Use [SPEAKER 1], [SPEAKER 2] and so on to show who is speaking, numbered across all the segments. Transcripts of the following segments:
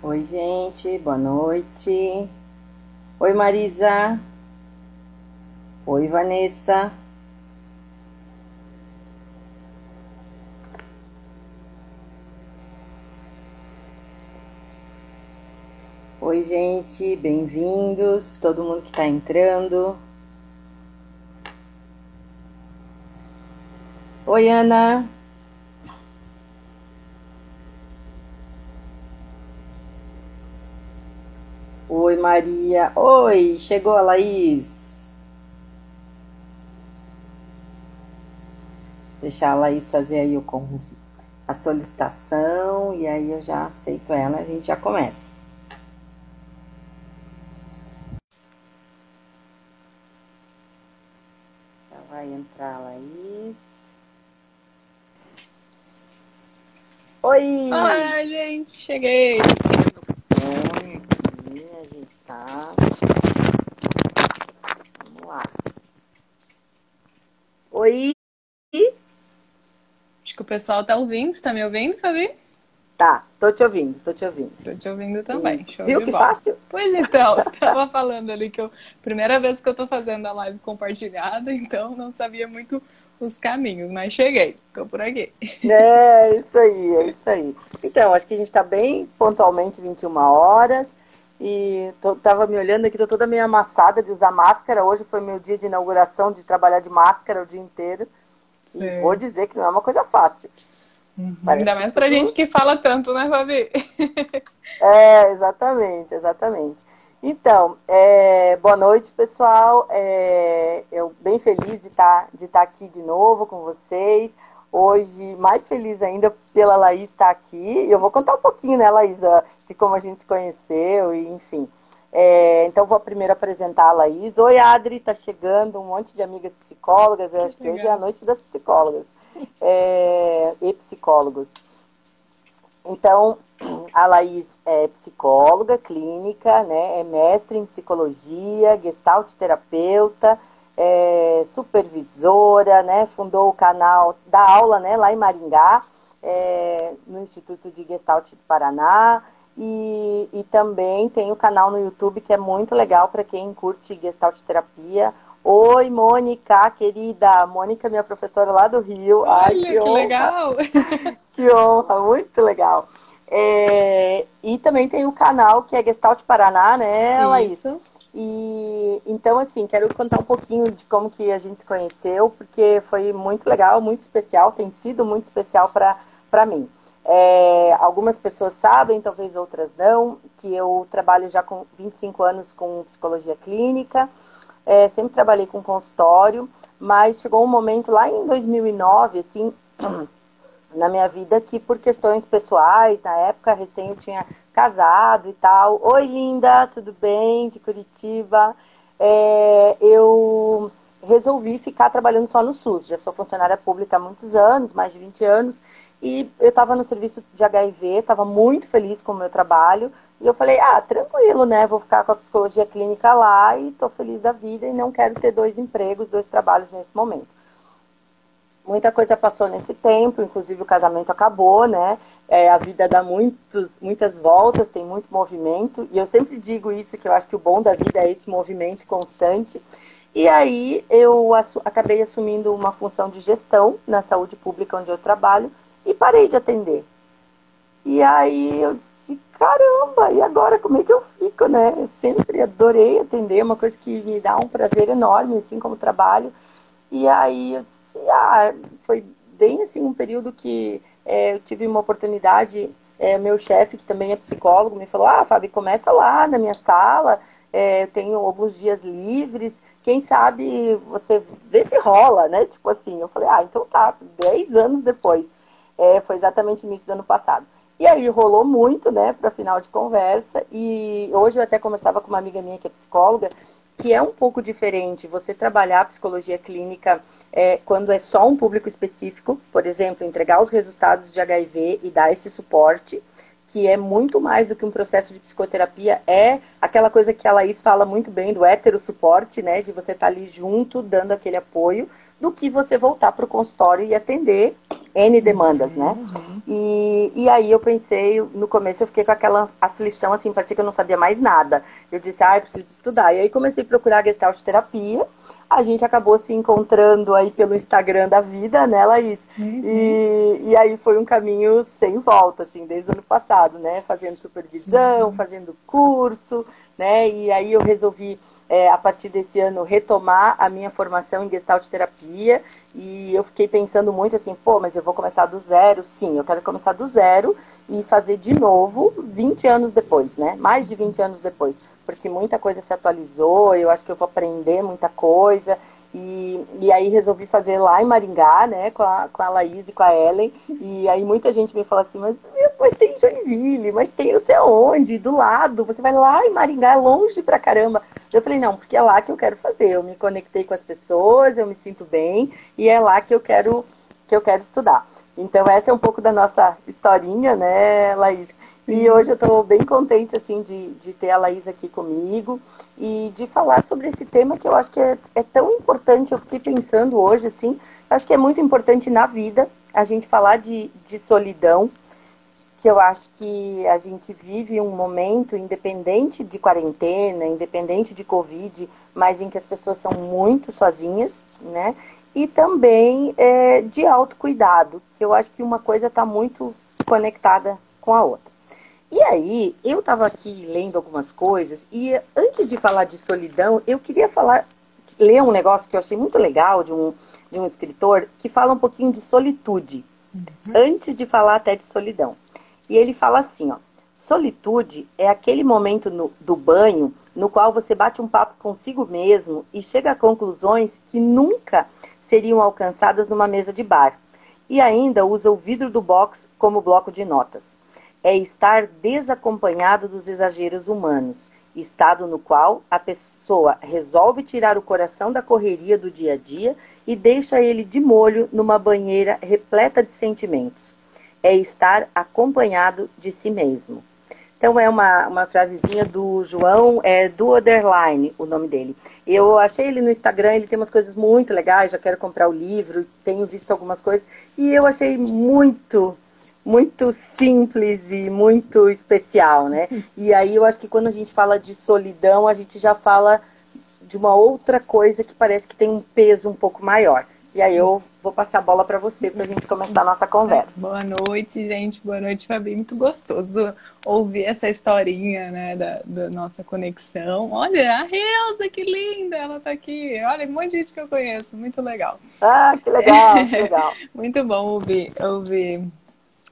[SPEAKER 1] Oi, gente, boa noite. Oi, Marisa. Oi, Vanessa. Oi, gente, bem-vindos. Todo mundo que está entrando. Oi, Ana. Oi, Maria. Oi, chegou a Laís. Deixar a Laís fazer aí a solicitação e aí eu já aceito ela, a gente já começa. Já vai entrar a Laís. Oi!
[SPEAKER 2] Olá, gente, cheguei.
[SPEAKER 1] Bom, aqui a gente tá. Vamos lá. Oi!
[SPEAKER 2] Acho que o pessoal tá ouvindo. Você tá me ouvindo, Fabi?
[SPEAKER 1] Tá, tô te ouvindo, tô te ouvindo.
[SPEAKER 2] Tô te ouvindo também.
[SPEAKER 1] Isso.
[SPEAKER 2] Show
[SPEAKER 1] Viu
[SPEAKER 2] de
[SPEAKER 1] que
[SPEAKER 2] bola.
[SPEAKER 1] fácil?
[SPEAKER 2] Pois então, tava falando ali que primeira vez que eu tô fazendo a live compartilhada, então não sabia muito os caminhos, mas cheguei. Tô por aqui.
[SPEAKER 1] É, isso aí, é isso aí. Então, acho que a gente tá bem pontualmente 21 horas. E tava me olhando aqui, tô toda meio amassada de usar máscara. Hoje foi meu dia de inauguração de trabalhar de máscara o dia inteiro. E vou
[SPEAKER 2] Sei.
[SPEAKER 1] dizer que não é uma coisa fácil. Parece
[SPEAKER 2] Ainda
[SPEAKER 1] que
[SPEAKER 2] mais pra gente
[SPEAKER 1] tudo.
[SPEAKER 2] que fala tanto, né, Fabi?
[SPEAKER 1] É, exatamente, exatamente. Então, boa noite, pessoal. Eu bem feliz de estar aqui de novo com vocês. Hoje, mais feliz ainda pela Laís estar aqui. Eu vou contar um pouquinho, né, Laís, de como a gente se conheceu e enfim. Então, vou primeiro apresentar a Laís. Oi, Adri, tá chegando um monte de amigas psicólogas. Eu
[SPEAKER 2] Que
[SPEAKER 1] acho que hoje é a
[SPEAKER 2] legal.
[SPEAKER 1] noite das psicólogas e psicólogos. Então, a Laís é psicóloga clínica, né? É mestre em psicologia, gestalt terapeuta, supervisora, né? Fundou o canal da aula, né? Lá em Maringá, no Instituto de Gestalt do Paraná. E também tem o canal no YouTube que é muito legal para quem curte Gestalt terapia. Oi, Mônica, querida. Mônica, minha professora lá do Rio. Ai,
[SPEAKER 2] Olha,
[SPEAKER 1] que
[SPEAKER 2] que
[SPEAKER 1] honra.
[SPEAKER 2] legal.
[SPEAKER 1] Que honra, muito legal. E também tem o canal que é Gestalt Paraná, né, Laís?
[SPEAKER 2] Isso.
[SPEAKER 1] E então, assim, quero contar um pouquinho de como que a gente se conheceu, porque foi muito legal, muito especial, tem sido muito especial para mim. Algumas pessoas sabem, talvez outras não, que eu trabalho já com 25 anos com psicologia clínica, sempre trabalhei com consultório, mas chegou um momento lá em 2009, assim, na minha vida que por questões pessoais, na época recém eu tinha casado e tal. Oi, linda, tudo bem? De Curitiba. Eu resolvi ficar trabalhando só no SUS. Já sou funcionária pública há muitos anos, mais de 20 anos, e eu estava no serviço de HIV, estava muito feliz com o meu trabalho, e eu falei, tranquilo, né, vou ficar com a psicologia clínica lá e estou feliz da vida e não quero ter dois empregos, dois trabalhos nesse momento. Muita coisa passou nesse tempo, inclusive o casamento acabou, né? A vida dá muitas voltas, tem muito movimento, e eu sempre digo isso, que eu acho que o bom da vida é esse movimento constante. E aí eu acabei assumindo uma função de gestão na saúde pública onde eu trabalho e parei de atender. E aí eu disse, caramba, e agora como é que eu fico, né? Eu sempre adorei atender, uma coisa que me dá um prazer enorme, assim como trabalho. E aí eu disse, foi bem assim um período que eu tive uma oportunidade, meu chefe, que também é psicólogo, me falou, Fábio, começa lá na minha sala, eu tenho alguns dias livres, quem sabe você vê se rola, né? Tipo assim, eu falei, então tá, 10 anos depois. Foi exatamente no início do ano passado. E aí rolou muito, né, para final de conversa, e hoje eu até conversava com uma amiga minha que é psicóloga, que é um pouco diferente você trabalhar a psicologia clínica quando é só um público específico, por exemplo, entregar os resultados de HIV e dar esse suporte, que é muito mais do que um processo de psicoterapia, é aquela coisa que a Laís fala muito bem do hétero suporte, né, de você estar ali junto, dando aquele apoio, do que você voltar para o consultório e atender N demandas, né? E aí eu pensei, no começo eu fiquei com aquela aflição, assim, parecia que eu não sabia mais nada. Eu disse, eu preciso estudar. E aí comecei a procurar Gestalt terapia. A gente acabou se encontrando aí pelo Instagram da vida, né, Laís? E aí foi um caminho sem volta, assim, desde o ano passado, né? Fazendo supervisão, fazendo curso, né? E aí eu resolvi, a partir desse ano, retomar a minha formação em Gestalt terapia. E eu fiquei pensando muito assim, mas eu vou começar do zero? Sim, eu quero começar do zero e fazer de novo 20 anos depois, né? Mais de 20 anos depois, porque muita coisa se atualizou, eu acho que eu vou aprender muita coisa. E aí resolvi fazer lá em Maringá, né, com a Laís e com a Ellen. E aí muita gente me fala assim, mas tem Joinville, mas tem não sei aonde, do lado, você vai lá em Maringá, longe pra caramba. Eu falei, não, porque é lá que eu quero fazer. Eu me conectei com as pessoas, eu me sinto bem, e é lá que eu quero estudar. Então essa é um pouco da nossa historinha, né, Laís? E hoje eu estou bem contente, assim, de ter a Laís aqui comigo e de falar sobre esse tema que eu acho que é tão importante. Eu fiquei pensando hoje, assim, acho que é muito importante na vida a gente falar de solidão, que eu acho que a gente vive um momento, independente de quarentena, independente de Covid, mas em que as pessoas são muito sozinhas, né? E também de autocuidado, que eu acho que uma coisa está muito conectada com a outra. E aí, eu estava aqui lendo algumas coisas e antes de falar de solidão, eu queria ler um negócio que eu achei muito legal de um escritor que fala um pouquinho de solitude, antes de falar até de solidão. E ele fala assim, solitude é aquele momento do banho no qual você bate um papo consigo mesmo e chega a conclusões que nunca seriam alcançadas numa mesa de bar. E ainda usa o vidro do box como bloco de notas. É estar desacompanhado dos exageros humanos, estado no qual a pessoa resolve tirar o coração da correria do dia a dia e deixa ele de molho numa banheira repleta de sentimentos. É estar acompanhado de si mesmo. Então é uma frasezinha do João, do Oderline, o nome dele. Eu achei ele no Instagram, ele tem umas coisas muito legais, já quero comprar o livro, tenho visto algumas coisas, e eu achei muito simples e muito especial, né? E aí eu acho que quando a gente fala de solidão, a gente já fala de uma outra coisa que parece que tem um peso um pouco maior. E aí eu vou passar a bola para você para a gente começar a nossa conversa.
[SPEAKER 2] Boa noite, gente. Boa noite, Fabi. Muito gostoso ouvir essa historinha, né, da nossa conexão. Olha, a Reusa, que linda! Ela tá aqui. Olha, um monte de gente que eu conheço. Muito legal.
[SPEAKER 1] Ah, que legal, que legal.
[SPEAKER 2] Muito bom ouvir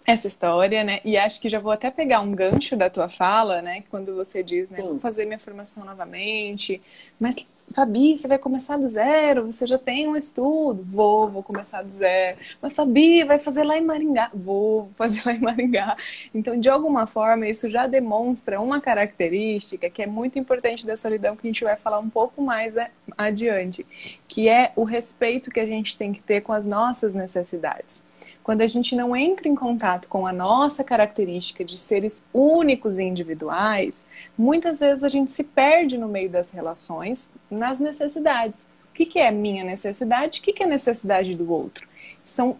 [SPEAKER 2] essa história, né? E acho que já vou até pegar um gancho da tua fala, né? Quando você diz, né? Vou fazer minha formação novamente. Mas, Fabi, você vai começar do zero? Você já tem um estudo? Vou começar do zero. Mas, Fabi, vai fazer lá em Maringá? Vou fazer lá em Maringá. Então, de alguma forma, isso já demonstra uma característica que é muito importante da solidão, que a gente vai falar um pouco mais adiante, que é o respeito que a gente tem que ter com as nossas necessidades. Quando a gente não entra em contato com a nossa característica de seres únicos e individuais, muitas vezes a gente se perde no meio das relações, nas necessidades. O que é minha necessidade? O que é a necessidade do outro?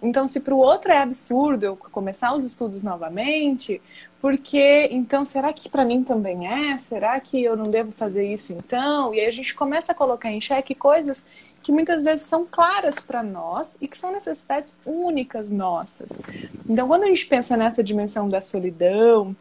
[SPEAKER 2] Então, se para o outro é absurdo eu começar os estudos novamente, porque, então, será que para mim também é? Será que eu não devo fazer isso então? E aí a gente começa a colocar em xeque coisas que muitas vezes são claras para nós e que são necessidades únicas nossas. Então, quando a gente pensa nessa dimensão da solidão,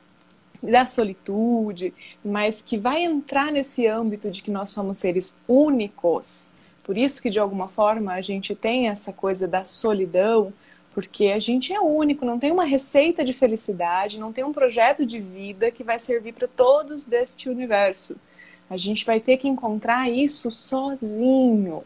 [SPEAKER 2] da solitude, mas que vai entrar nesse âmbito de que nós somos seres únicos, por isso que de alguma forma a gente tem essa coisa da solidão, porque a gente é único, não tem uma receita de felicidade, não tem um projeto de vida que vai servir para todos deste universo. A gente vai ter que encontrar isso sozinho,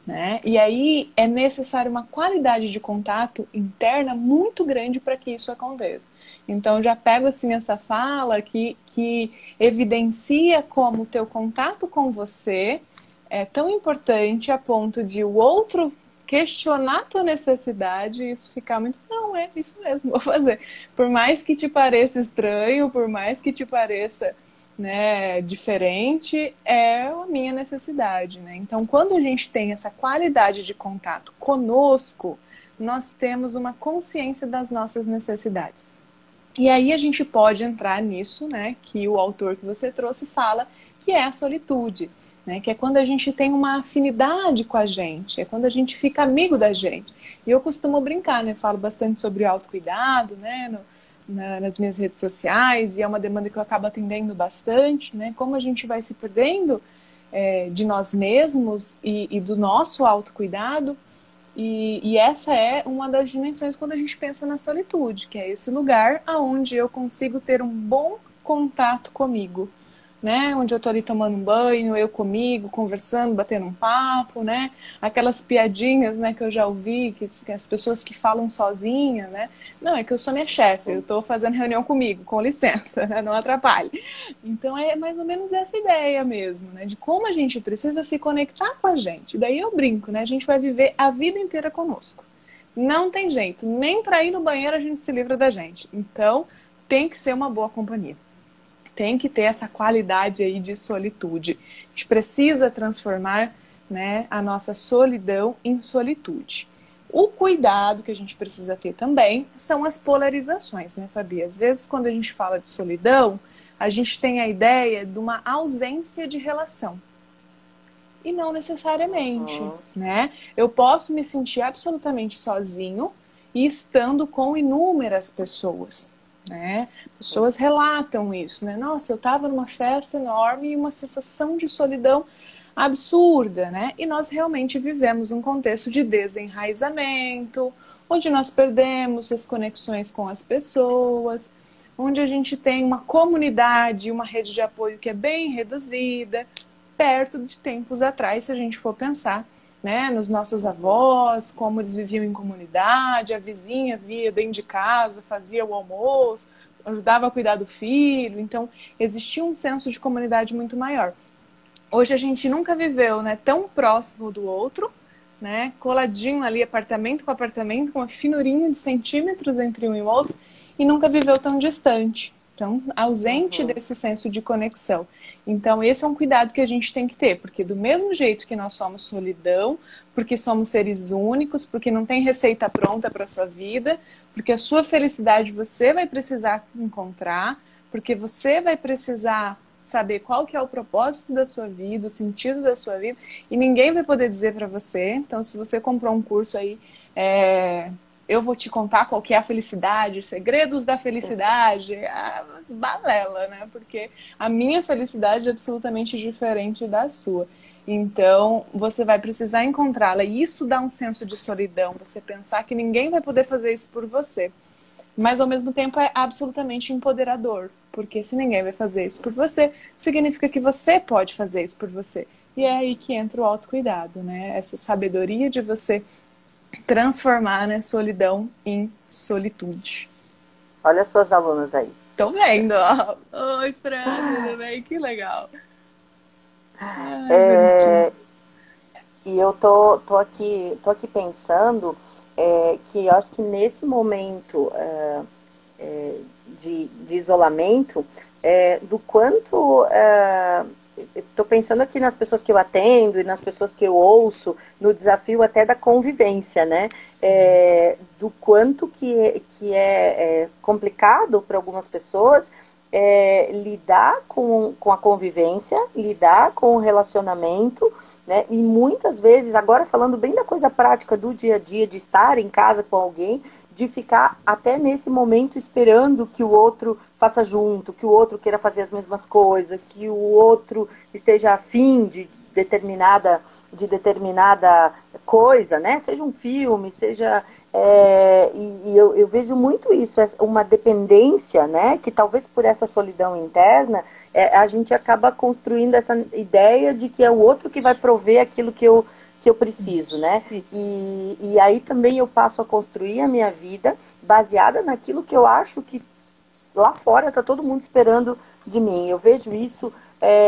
[SPEAKER 2] né? E aí é necessário uma qualidade de contato interna muito grande para que isso aconteça. Então já pego assim essa fala que evidencia como o teu contato com você é tão importante a ponto de o outro questionar a tua necessidade e isso ficar muito... Não, é isso mesmo, vou fazer. Por mais que te pareça estranho, por mais que te pareça... né, diferente, é a minha necessidade, né? Então, quando a gente tem essa qualidade de contato conosco, nós temos uma consciência das nossas necessidades. E aí a gente pode entrar nisso, né, que o autor que você trouxe fala, que é a solitude, né, que é quando a gente tem uma afinidade com a gente, é quando a gente fica amigo da gente. E eu costumo brincar, né, falo bastante sobre autocuidado, né, nas minhas redes sociais, e é uma demanda que eu acabo atendendo bastante, né, como a gente vai se perdendo de nós mesmos e do nosso autocuidado. E essa é uma das dimensões quando a gente pensa na solitude, que é esse lugar onde eu consigo ter um bom contato comigo, né? Onde eu tô ali tomando um banho, eu comigo, conversando, batendo um papo, né? Aquelas piadinhas, né, que eu já ouvi, que as pessoas que falam sozinha, né? Não, é que eu sou minha chefe, eu tô fazendo reunião comigo, com licença, né? Não atrapalhe. Então é mais ou menos essa ideia mesmo, né? De como a gente precisa se conectar com a gente. Daí eu brinco, né? A gente vai viver a vida inteira conosco. Não tem jeito, nem para ir no banheiro a gente se livra da gente. Então tem que ser uma boa companhia. Tem que ter essa qualidade aí de solitude. A gente precisa transformar, né, a nossa solidão em solitude. O cuidado que a gente precisa ter também são as polarizações, né, Fabi? Às vezes, quando a gente fala de solidão, a gente tem a ideia de uma ausência de relação. E não necessariamente, né? Eu posso me sentir absolutamente sozinho e estando com inúmeras pessoas. Né? Pessoas relatam isso, né? Nossa, eu estava numa festa enorme e uma sensação de solidão absurda, né? E nós realmente vivemos um contexto de desenraizamento, onde nós perdemos as conexões com as pessoas, onde a gente tem uma comunidade, uma rede de apoio que é bem reduzida, perto de tempos atrás, se a gente for pensar, né, nos nossos avós, como eles viviam em comunidade, a vizinha via dentro de casa, fazia o almoço, ajudava a cuidar do filho, então existia um senso de comunidade muito maior. Hoje a gente nunca viveu, né, tão próximo do outro, né, coladinho ali, apartamento com apartamento, com uma finurinha de centímetros entre um e o outro, e nunca viveu tão distante. Então, ausente desse senso de conexão. Então, esse é um cuidado que a gente tem que ter, porque do mesmo jeito que nós somos solidão, porque somos seres únicos, porque não tem receita pronta para a sua vida, porque a sua felicidade você vai precisar encontrar, porque você vai precisar saber qual que é o propósito da sua vida, o sentido da sua vida, e ninguém vai poder dizer para você. Então, se você comprou um curso aí, eu vou te contar qual que é a felicidade, os segredos da felicidade, a balela, né? Porque a minha felicidade é absolutamente diferente da sua. Então, você vai precisar encontrá-la. E isso dá um senso de solidão, você pensar que ninguém vai poder fazer isso por você. Mas, ao mesmo tempo, é absolutamente empoderador. Porque se ninguém vai fazer isso por você, significa que você pode fazer isso por você. E é aí que entra o autocuidado, né? Essa sabedoria de você transformar, né, solidão em solitude.
[SPEAKER 1] Olha as suas alunas aí.
[SPEAKER 2] Tô vendo, ó. Oi, Fran, tudo bem? Que legal.
[SPEAKER 1] E eu tô aqui pensando que eu acho que nesse momento de isolamento, do quanto... Estou pensando aqui nas pessoas que eu atendo e nas pessoas que eu ouço, no desafio até da convivência, né? Do quanto que é complicado para algumas pessoas lidar com a convivência, lidar com o relacionamento, né? E muitas vezes, agora falando bem da coisa prática do dia a dia, de estar em casa com alguém, de ficar até nesse momento esperando que o outro faça junto, que o outro queira fazer as mesmas coisas, que o outro esteja afim de determinada coisa, né? Seja um filme, seja... E eu vejo muito isso, uma dependência, né? Que talvez por essa solidão interna, a gente acaba construindo essa ideia de que é o outro que vai prover aquilo que eu preciso, né? E aí também eu passo a construir a minha vida baseada naquilo que eu acho que lá fora está todo mundo esperando de mim. Eu vejo isso,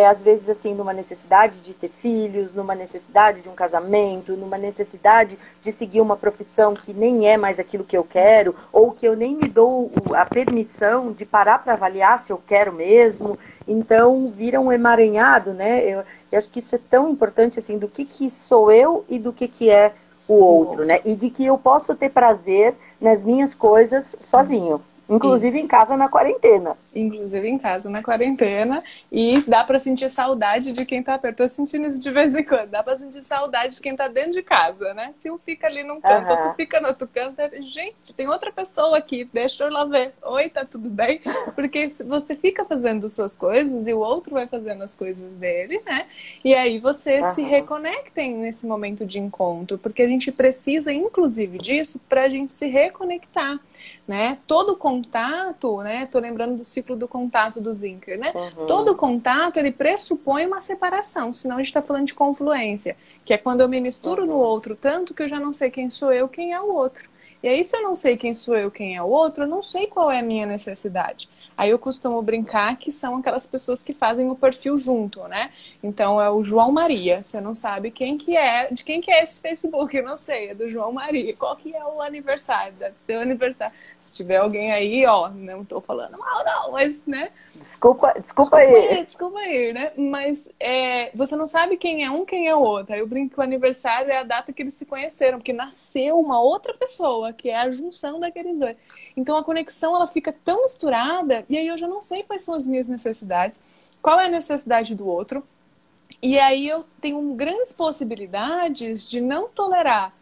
[SPEAKER 1] às vezes, assim, numa necessidade de ter filhos, numa necessidade de um casamento, numa necessidade de seguir uma profissão que nem é mais aquilo que eu quero, ou que eu nem me dou a permissão de parar para avaliar se eu quero mesmo. Então, vira um emaranhado, né? Eu acho que isso é tão importante, assim, do que sou eu e do que é o outro, né? E de que eu posso ter prazer nas minhas coisas sozinho. Inclusive em casa na quarentena.
[SPEAKER 2] Inclusive em casa na quarentena. E dá pra sentir saudade de quem tá perto. Tô sentindo isso de vez em quando. Dá pra sentir saudade de quem tá dentro de casa, né? Se um fica ali num canto, outro fica no outro canto. Gente, tem outra pessoa aqui, deixa eu lá ver. Oi, tá tudo bem? Porque você fica fazendo suas coisas e o outro vai fazendo as coisas dele, né? E aí você se reconectem nesse momento de encontro. Porque a gente precisa, inclusive, disso pra gente se reconectar, né? Todo contato, né? Tô lembrando do ciclo do contato do Zinker, né? Todo contato, ele pressupõe uma separação, senão a gente está falando de confluência, que é quando eu me misturo no outro tanto que eu já não sei quem sou eu, quem é o outro. E aí, se eu não sei quem sou eu, quem é o outro, eu não sei qual é a minha necessidade. Aí eu costumo brincar que são aquelas pessoas que fazem o perfil junto, né? Então é o João Maria. Você não sabe quem que é, de quem que é esse Facebook, eu não sei, é do João Maria. Qual que é o aniversário? Deve ser o aniversário. Se tiver alguém aí, ó, não tô falando mal não, mas, né?
[SPEAKER 1] Desculpa aí.
[SPEAKER 2] Desculpa aí, né? Mas você não sabe quem é um, quem é o outro. Aí eu brinco que o aniversário é a data que eles se conheceram, porque nasceu uma outra pessoa, que é a junção daqueles dois. Então a conexão, ela fica tão misturada, e aí eu já não sei quais são as minhas necessidades, qual é a necessidade do outro, e aí eu tenho grandes possibilidades de não tolerar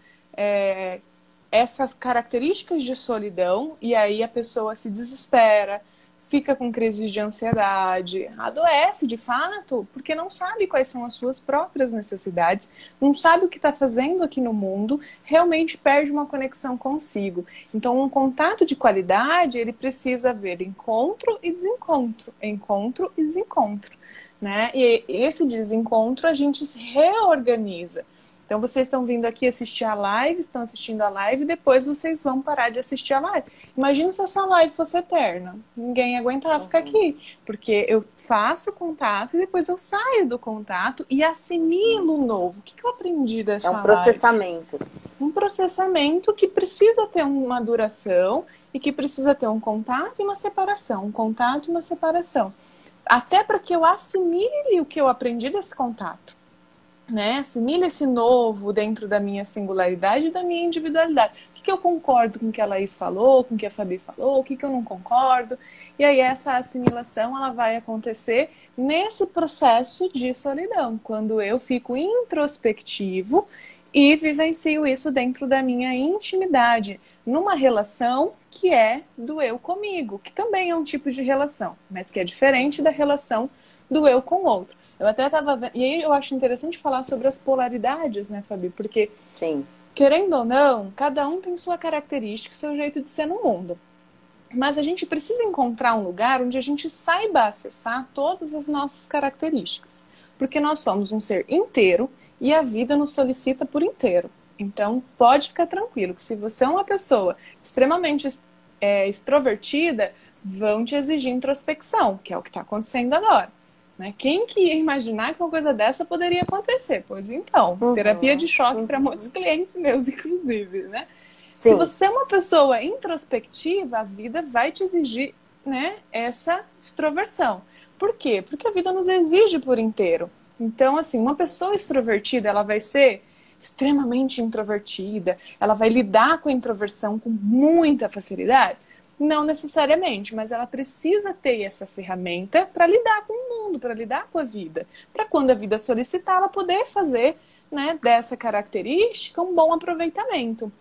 [SPEAKER 2] essas características de solidão, e aí a pessoa se desespera, fica com crises de ansiedade, adoece de fato, porque não sabe quais são as suas próprias necessidades, não sabe o que está fazendo aqui no mundo, realmente perde uma conexão consigo. Então, um contato de qualidade, ele precisa haver encontro e desencontro, né? E esse desencontro a gente se reorganiza. Então, vocês estão vindo aqui assistir a live, estão assistindo a live, e depois vocês vão parar de assistir a live. Imagina se essa live fosse eterna. Ninguém aguentava ficar aqui. Porque eu faço contato e depois eu saio do contato e assimilo o novo. O que eu aprendi dessa live?
[SPEAKER 1] É um processamento.
[SPEAKER 2] Um processamento que precisa ter uma duração e que precisa ter um contato e uma separação. Um contato e uma separação. Até para que eu assimile o que eu aprendi desse contato. Né? Assimile esse novo dentro da minha singularidade e da minha individualidade. O que eu concordo com o que a Laís falou, com o que a Fabi falou, o que eu não concordo. E aí essa assimilação, ela vai acontecer nesse processo de solidão, quando eu fico introspectivo e vivencio isso dentro da minha intimidade, numa relação que é do eu comigo, que também é um tipo de relação, mas que é diferente da relação do eu com o outro. Eu até estava vendo, e aí eu acho interessante falar sobre as polaridades, né, Fabi? Porque,
[SPEAKER 1] sim,
[SPEAKER 2] querendo ou não, cada um tem sua característica, seu jeito de ser no mundo. Mas a gente precisa encontrar um lugar onde a gente saiba acessar todas as nossas características. Porque nós somos um ser inteiro e a vida nos solicita por inteiro. Então, pode ficar tranquilo que se você é uma pessoa extremamente extrovertida, vão te exigir introspecção, que é o que está acontecendo agora. Né? Quem que ia imaginar que uma coisa dessa poderia acontecer? Pois então, terapia de choque para muitos clientes meus, inclusive, né? Sim. Se você é uma pessoa introspectiva, a vida vai te exigir, né, essa extroversão. Por quê? Porque a vida nos exige por inteiro. Então, assim, uma pessoa extrovertida, ela vai ser extremamente introvertida, ela vai lidar com a introversão com muita facilidade? Não necessariamente, mas ela precisa ter essa ferramenta para lidar com o mundo, para lidar com a vida. Para quando a vida solicitar, ela poder fazer, né, dessa característica um bom aproveitamento.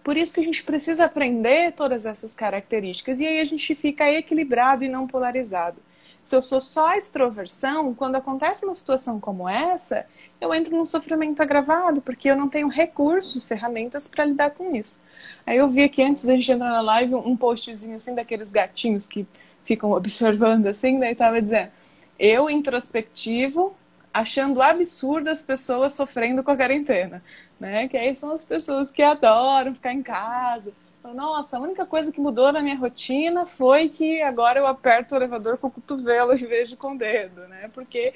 [SPEAKER 2] Por isso que a gente precisa aprender todas essas características. E aí a gente fica equilibrado e não polarizado. Se eu sou só extroversão, quando acontece uma situação como essa, eu entro num sofrimento agravado, porque eu não tenho recursos, ferramentas para lidar com isso. Aí eu vi aqui, antes da gente entrar na live, um postzinho assim, daqueles gatinhos que ficam observando assim, daí tava dizendo, eu introspectivo, achando absurdo as pessoas sofrendo com a quarentena, né? Que aí são as pessoas que adoram ficar em casa. Nossa, a única coisa que mudou na minha rotina foi que agora eu aperto o elevador com o cotovelo em vez de com o dedo, né? Porque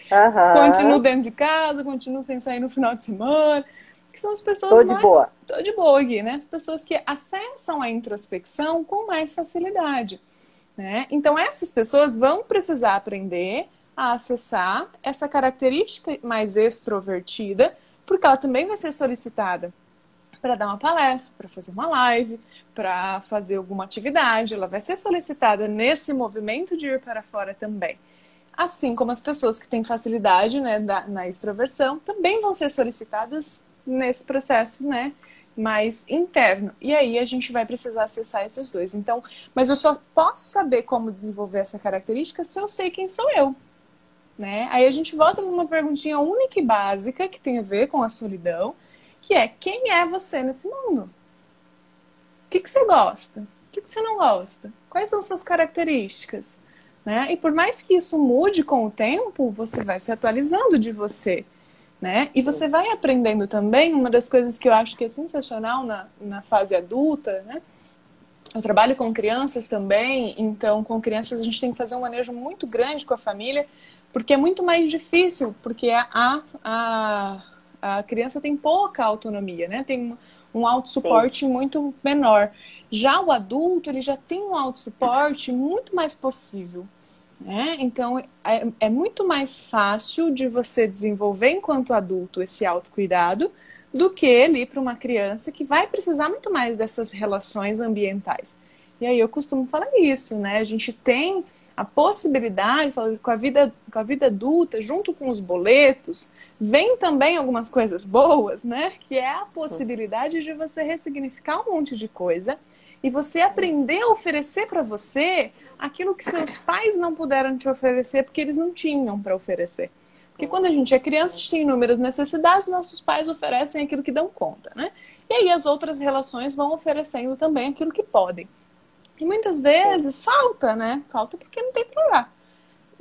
[SPEAKER 2] continuo dentro de casa, continuo sem sair no final de semana. Que são as pessoas
[SPEAKER 1] Tô de boa.
[SPEAKER 2] Tô de boa aqui, né? As pessoas que acessam a introspecção com mais facilidade, né? Então essas pessoas vão precisar aprender a acessar essa característica mais extrovertida, porque ela também vai ser solicitada para dar uma palestra, para fazer uma live, para fazer alguma atividade. Ela vai ser solicitada nesse movimento de ir para fora também. Assim como as pessoas que têm facilidade, né, na extroversão também vão ser solicitadas nesse processo, né, mais interno. E aí a gente vai precisar acessar esses dois. Então, mas eu só posso saber como desenvolver essa característica se eu sei quem sou eu, né? Aí a gente volta para uma perguntinha única e básica que tem a ver com a solidão, que é: quem é você nesse mundo? O que você gosta? O que você não gosta? Quais são suas características? Né? E por mais que isso mude com o tempo, você vai se atualizando de você, né? E você vai aprendendo também. Uma das coisas que eu acho que é sensacional na fase adulta, né? Eu trabalho com crianças também, então com crianças a gente tem que fazer um manejo muito grande com a família, porque é muito mais difícil, porque a criança tem pouca autonomia, né? Tem um autossuporte muito menor. Já o adulto, ele já tem um autossuporte muito mais possível, né? Então, é muito mais fácil de você desenvolver enquanto adulto esse autocuidado do que ele ir para uma criança que vai precisar muito mais dessas relações ambientais. E aí eu costumo falar isso, né? A gente tem a possibilidade, com a vida adulta, junto com os boletos, vem também algumas coisas boas, né? Que é a possibilidade de você ressignificar um monte de coisa e você aprender a oferecer para você aquilo que seus pais não puderam te oferecer porque eles não tinham para oferecer. Porque quando a gente é criança, a gente tem inúmeras necessidades, nossos pais oferecem aquilo que dão conta, né? E aí as outras relações vão oferecendo também aquilo que podem. E muitas vezes falta, né? Falta porque não tem para dar.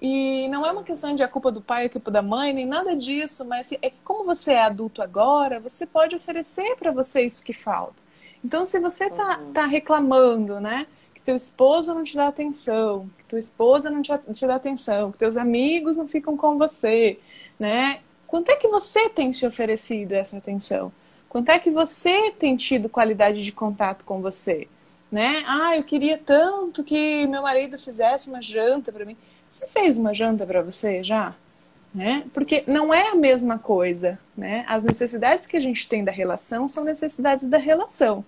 [SPEAKER 2] E não é uma questão de a culpa do pai, a culpa da mãe, nem nada disso, mas é que como você é adulto agora, você pode oferecer para você isso que falta. Então, se você tá reclamando, né, que teu esposo não te dá atenção, que tua esposa não te dá atenção, que teus amigos não ficam com você, né, quanto é que você tem se oferecido essa atenção? Quanto é que você tem tido qualidade de contato com você? Né? Ah, eu queria tanto que meu marido fizesse uma janta para mim. Você fez uma janta para você já? Né? Porque não é a mesma coisa, né? As necessidades que a gente tem da relação são necessidades da relação.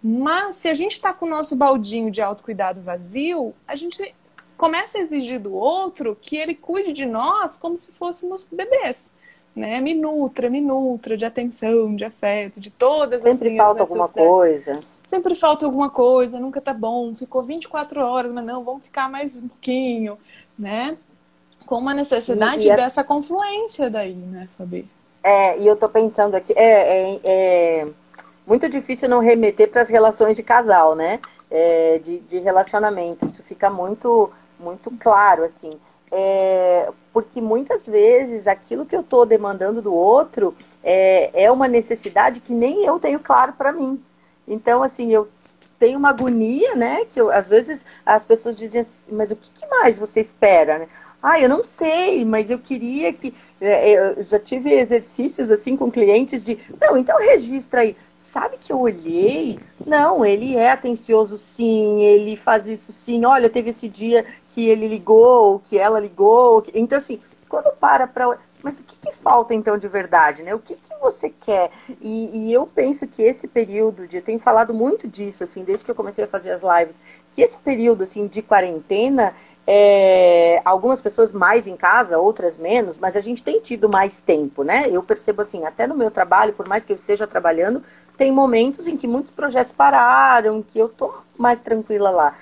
[SPEAKER 2] Mas se a gente está com o nosso baldinho de autocuidado vazio, a gente começa a exigir do outro que ele cuide de nós como se fôssemos bebês. Né? Me nutra de atenção, de afeto, de todas as
[SPEAKER 1] Sempre falta alguma coisa.
[SPEAKER 2] Sempre falta alguma coisa, nunca tá bom. Ficou 24 horas, mas não, vamos ficar mais um pouquinho, né? Com uma necessidade dessa confluência daí, né, Fabi?
[SPEAKER 1] E eu tô pensando aqui, é muito difícil não remeter para as relações de casal, né? De relacionamento. Isso fica muito, muito claro, assim. Porque muitas vezes aquilo que eu estou demandando do outro é uma necessidade que nem eu tenho claro para mim. Então, assim, eu tenho uma agonia, né? Que às vezes as pessoas dizem assim, mas o que mais você espera, né? Ah, eu não sei, mas eu queria que... eu já tive exercícios assim com clientes de... Não, então registra aí. Sabe que eu olhei? Não, ele é atencioso sim, ele faz isso sim. Olha, teve esse dia que ele ligou, que ela ligou. Então, assim, quando para... Mas o que falta, então, de verdade, né? O que você quer? E eu penso que esse período, eu tenho falado muito disso, assim, desde que eu comecei a fazer as lives, que esse período, assim, de quarentena, algumas pessoas mais em casa, outras menos, mas a gente tem tido mais tempo, né? Eu percebo, assim, até no meu trabalho, por mais que eu esteja trabalhando, tem momentos em que muitos projetos pararam, que eu tô mais tranquila lá.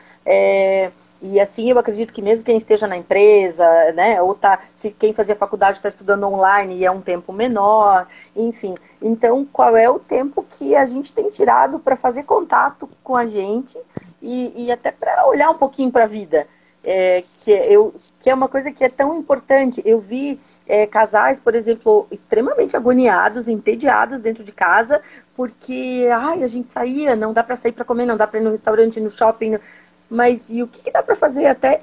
[SPEAKER 1] E assim, eu acredito que mesmo quem esteja na empresa, né, ou se quem fazia faculdade está estudando online e é um tempo menor, enfim. Então, qual é o tempo que a gente tem tirado para fazer contato com a gente e até para olhar um pouquinho para a vida? Que é uma coisa que é tão importante. Eu vi casais, por exemplo, extremamente agoniados, entediados dentro de casa, porque a gente saía, não dá para sair para comer, não dá para ir no restaurante, no shopping... Mas e o que dá para fazer até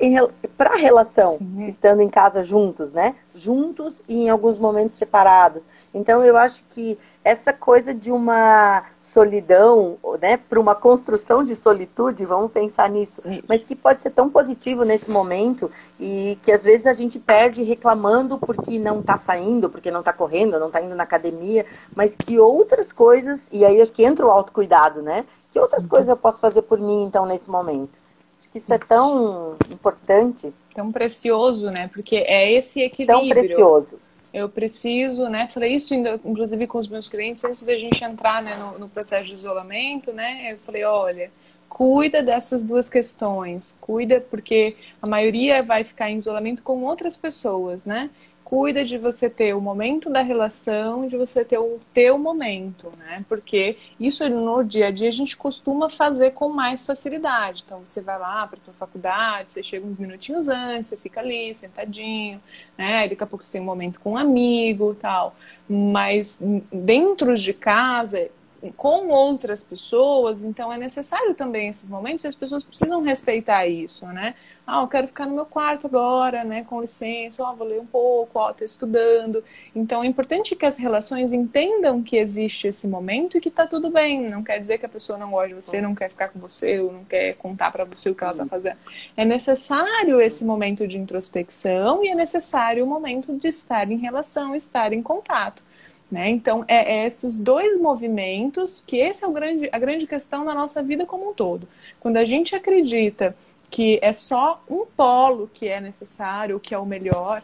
[SPEAKER 1] para a relação,
[SPEAKER 2] Sim.
[SPEAKER 1] estando em casa juntos, né? Juntos e em alguns momentos separados. Então eu acho que essa coisa de uma solidão, né, para uma construção de solitude, vamos pensar nisso, mas que pode ser tão positivo nesse momento e que às vezes a gente perde reclamando porque não está saindo, porque não está correndo, não está indo na academia, mas que outras coisas, e aí acho que entra o autocuidado, né? Que outras coisas eu posso fazer por mim, então, nesse momento? Acho que isso é tão importante.
[SPEAKER 2] Tão precioso, né? Porque é esse
[SPEAKER 1] Tão
[SPEAKER 2] equilíbrio.
[SPEAKER 1] precioso.
[SPEAKER 2] Eu preciso, né? Falei isso inclusive com os meus clientes antes da gente entrar, né, no processo de isolamento, né? Eu falei, olha, cuida dessas duas questões, cuida porque a maioria vai ficar em isolamento com outras pessoas, né? Cuida de você ter o momento da relação, de você ter o teu momento, né? Porque isso no dia a dia a gente costuma fazer com mais facilidade. Então você vai lá para a tua faculdade, você chega uns minutinhos antes, você fica ali sentadinho, né? Daqui a pouco você tem um momento com um amigo, tal. Mas dentro de casa, com outras pessoas, então é necessário também esses momentos, e as pessoas precisam respeitar isso, né? Ah, eu quero ficar no meu quarto agora, né? Com licença, ó, vou ler um pouco, ó, tô estudando. Então é importante que as relações entendam que existe esse momento e que tá tudo bem. Não quer dizer que a pessoa não gosta de você, não quer ficar com você, ou não quer contar para você o que ela tá fazendo. É necessário esse momento de introspecção e é necessário o momento de estar em relação, estar em contato. Né? Então, é esses dois movimentos que esse é a grande questão na nossa vida como um todo. Quando a gente acredita que é só um polo que é necessário, que é o melhor,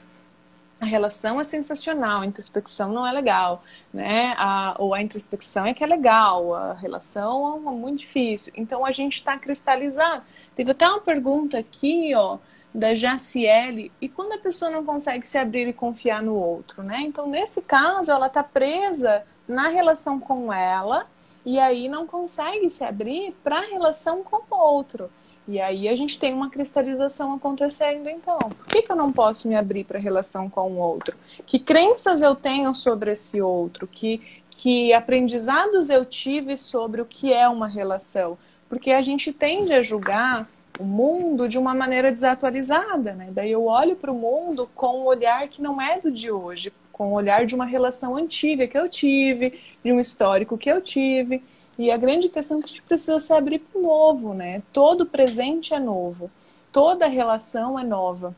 [SPEAKER 2] a relação é sensacional, a introspecção não é legal, né? Ou a introspecção é que é legal, a relação é muito difícil. Então, a gente está cristalizado. Teve até uma pergunta aqui, ó, da Jaciele, e quando a pessoa não consegue se abrir e confiar no outro, né? Então, nesse caso, ela está presa na relação com ela e aí não consegue se abrir para a relação com o outro. E aí a gente tem uma cristalização acontecendo, então. Por que eu não posso me abrir para a relação com o outro? Que crenças eu tenho sobre esse outro? Que aprendizados eu tive sobre o que é uma relação? Porque a gente tende a julgar o mundo de uma maneira desatualizada, né? Daí eu olho para o mundo com um olhar que não é do de hoje, com o olhar de uma relação antiga que eu tive, de um histórico que eu tive. E a grande questão é que a gente precisa se abrir para o novo, né? Todo presente é novo, toda relação é nova.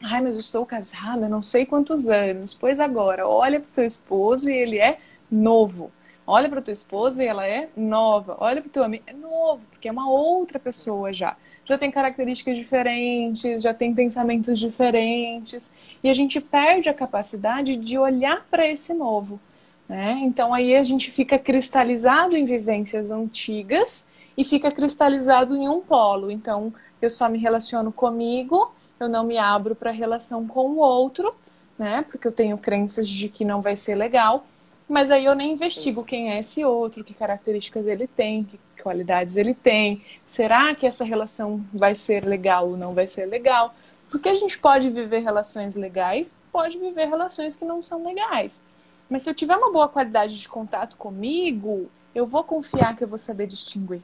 [SPEAKER 2] Ai, mas eu estou casada, não sei quantos anos. Pois agora, olha para o seu esposo e ele é novo. Olha para tua esposa e ela é nova. Olha para o teu amigo, é novo, porque é uma outra pessoa já. Já tem características diferentes, já tem pensamentos diferentes. E a gente perde a capacidade de olhar para esse novo. Né? Então aí a gente fica cristalizado em vivências antigas e fica cristalizado em um polo. Então eu só me relaciono comigo, eu não me abro para a relação com o outro, né? Porque eu tenho crenças de que não vai ser legal, mas aí eu nem investigo quem é esse outro, que características ele tem, que qualidades ele tem. Será que essa relação vai ser legal ou não vai ser legal? Porque a gente pode viver relações legais, pode viver relações que não são legais. Mas se eu tiver uma boa qualidade de contato comigo, eu vou confiar que eu vou saber distinguir.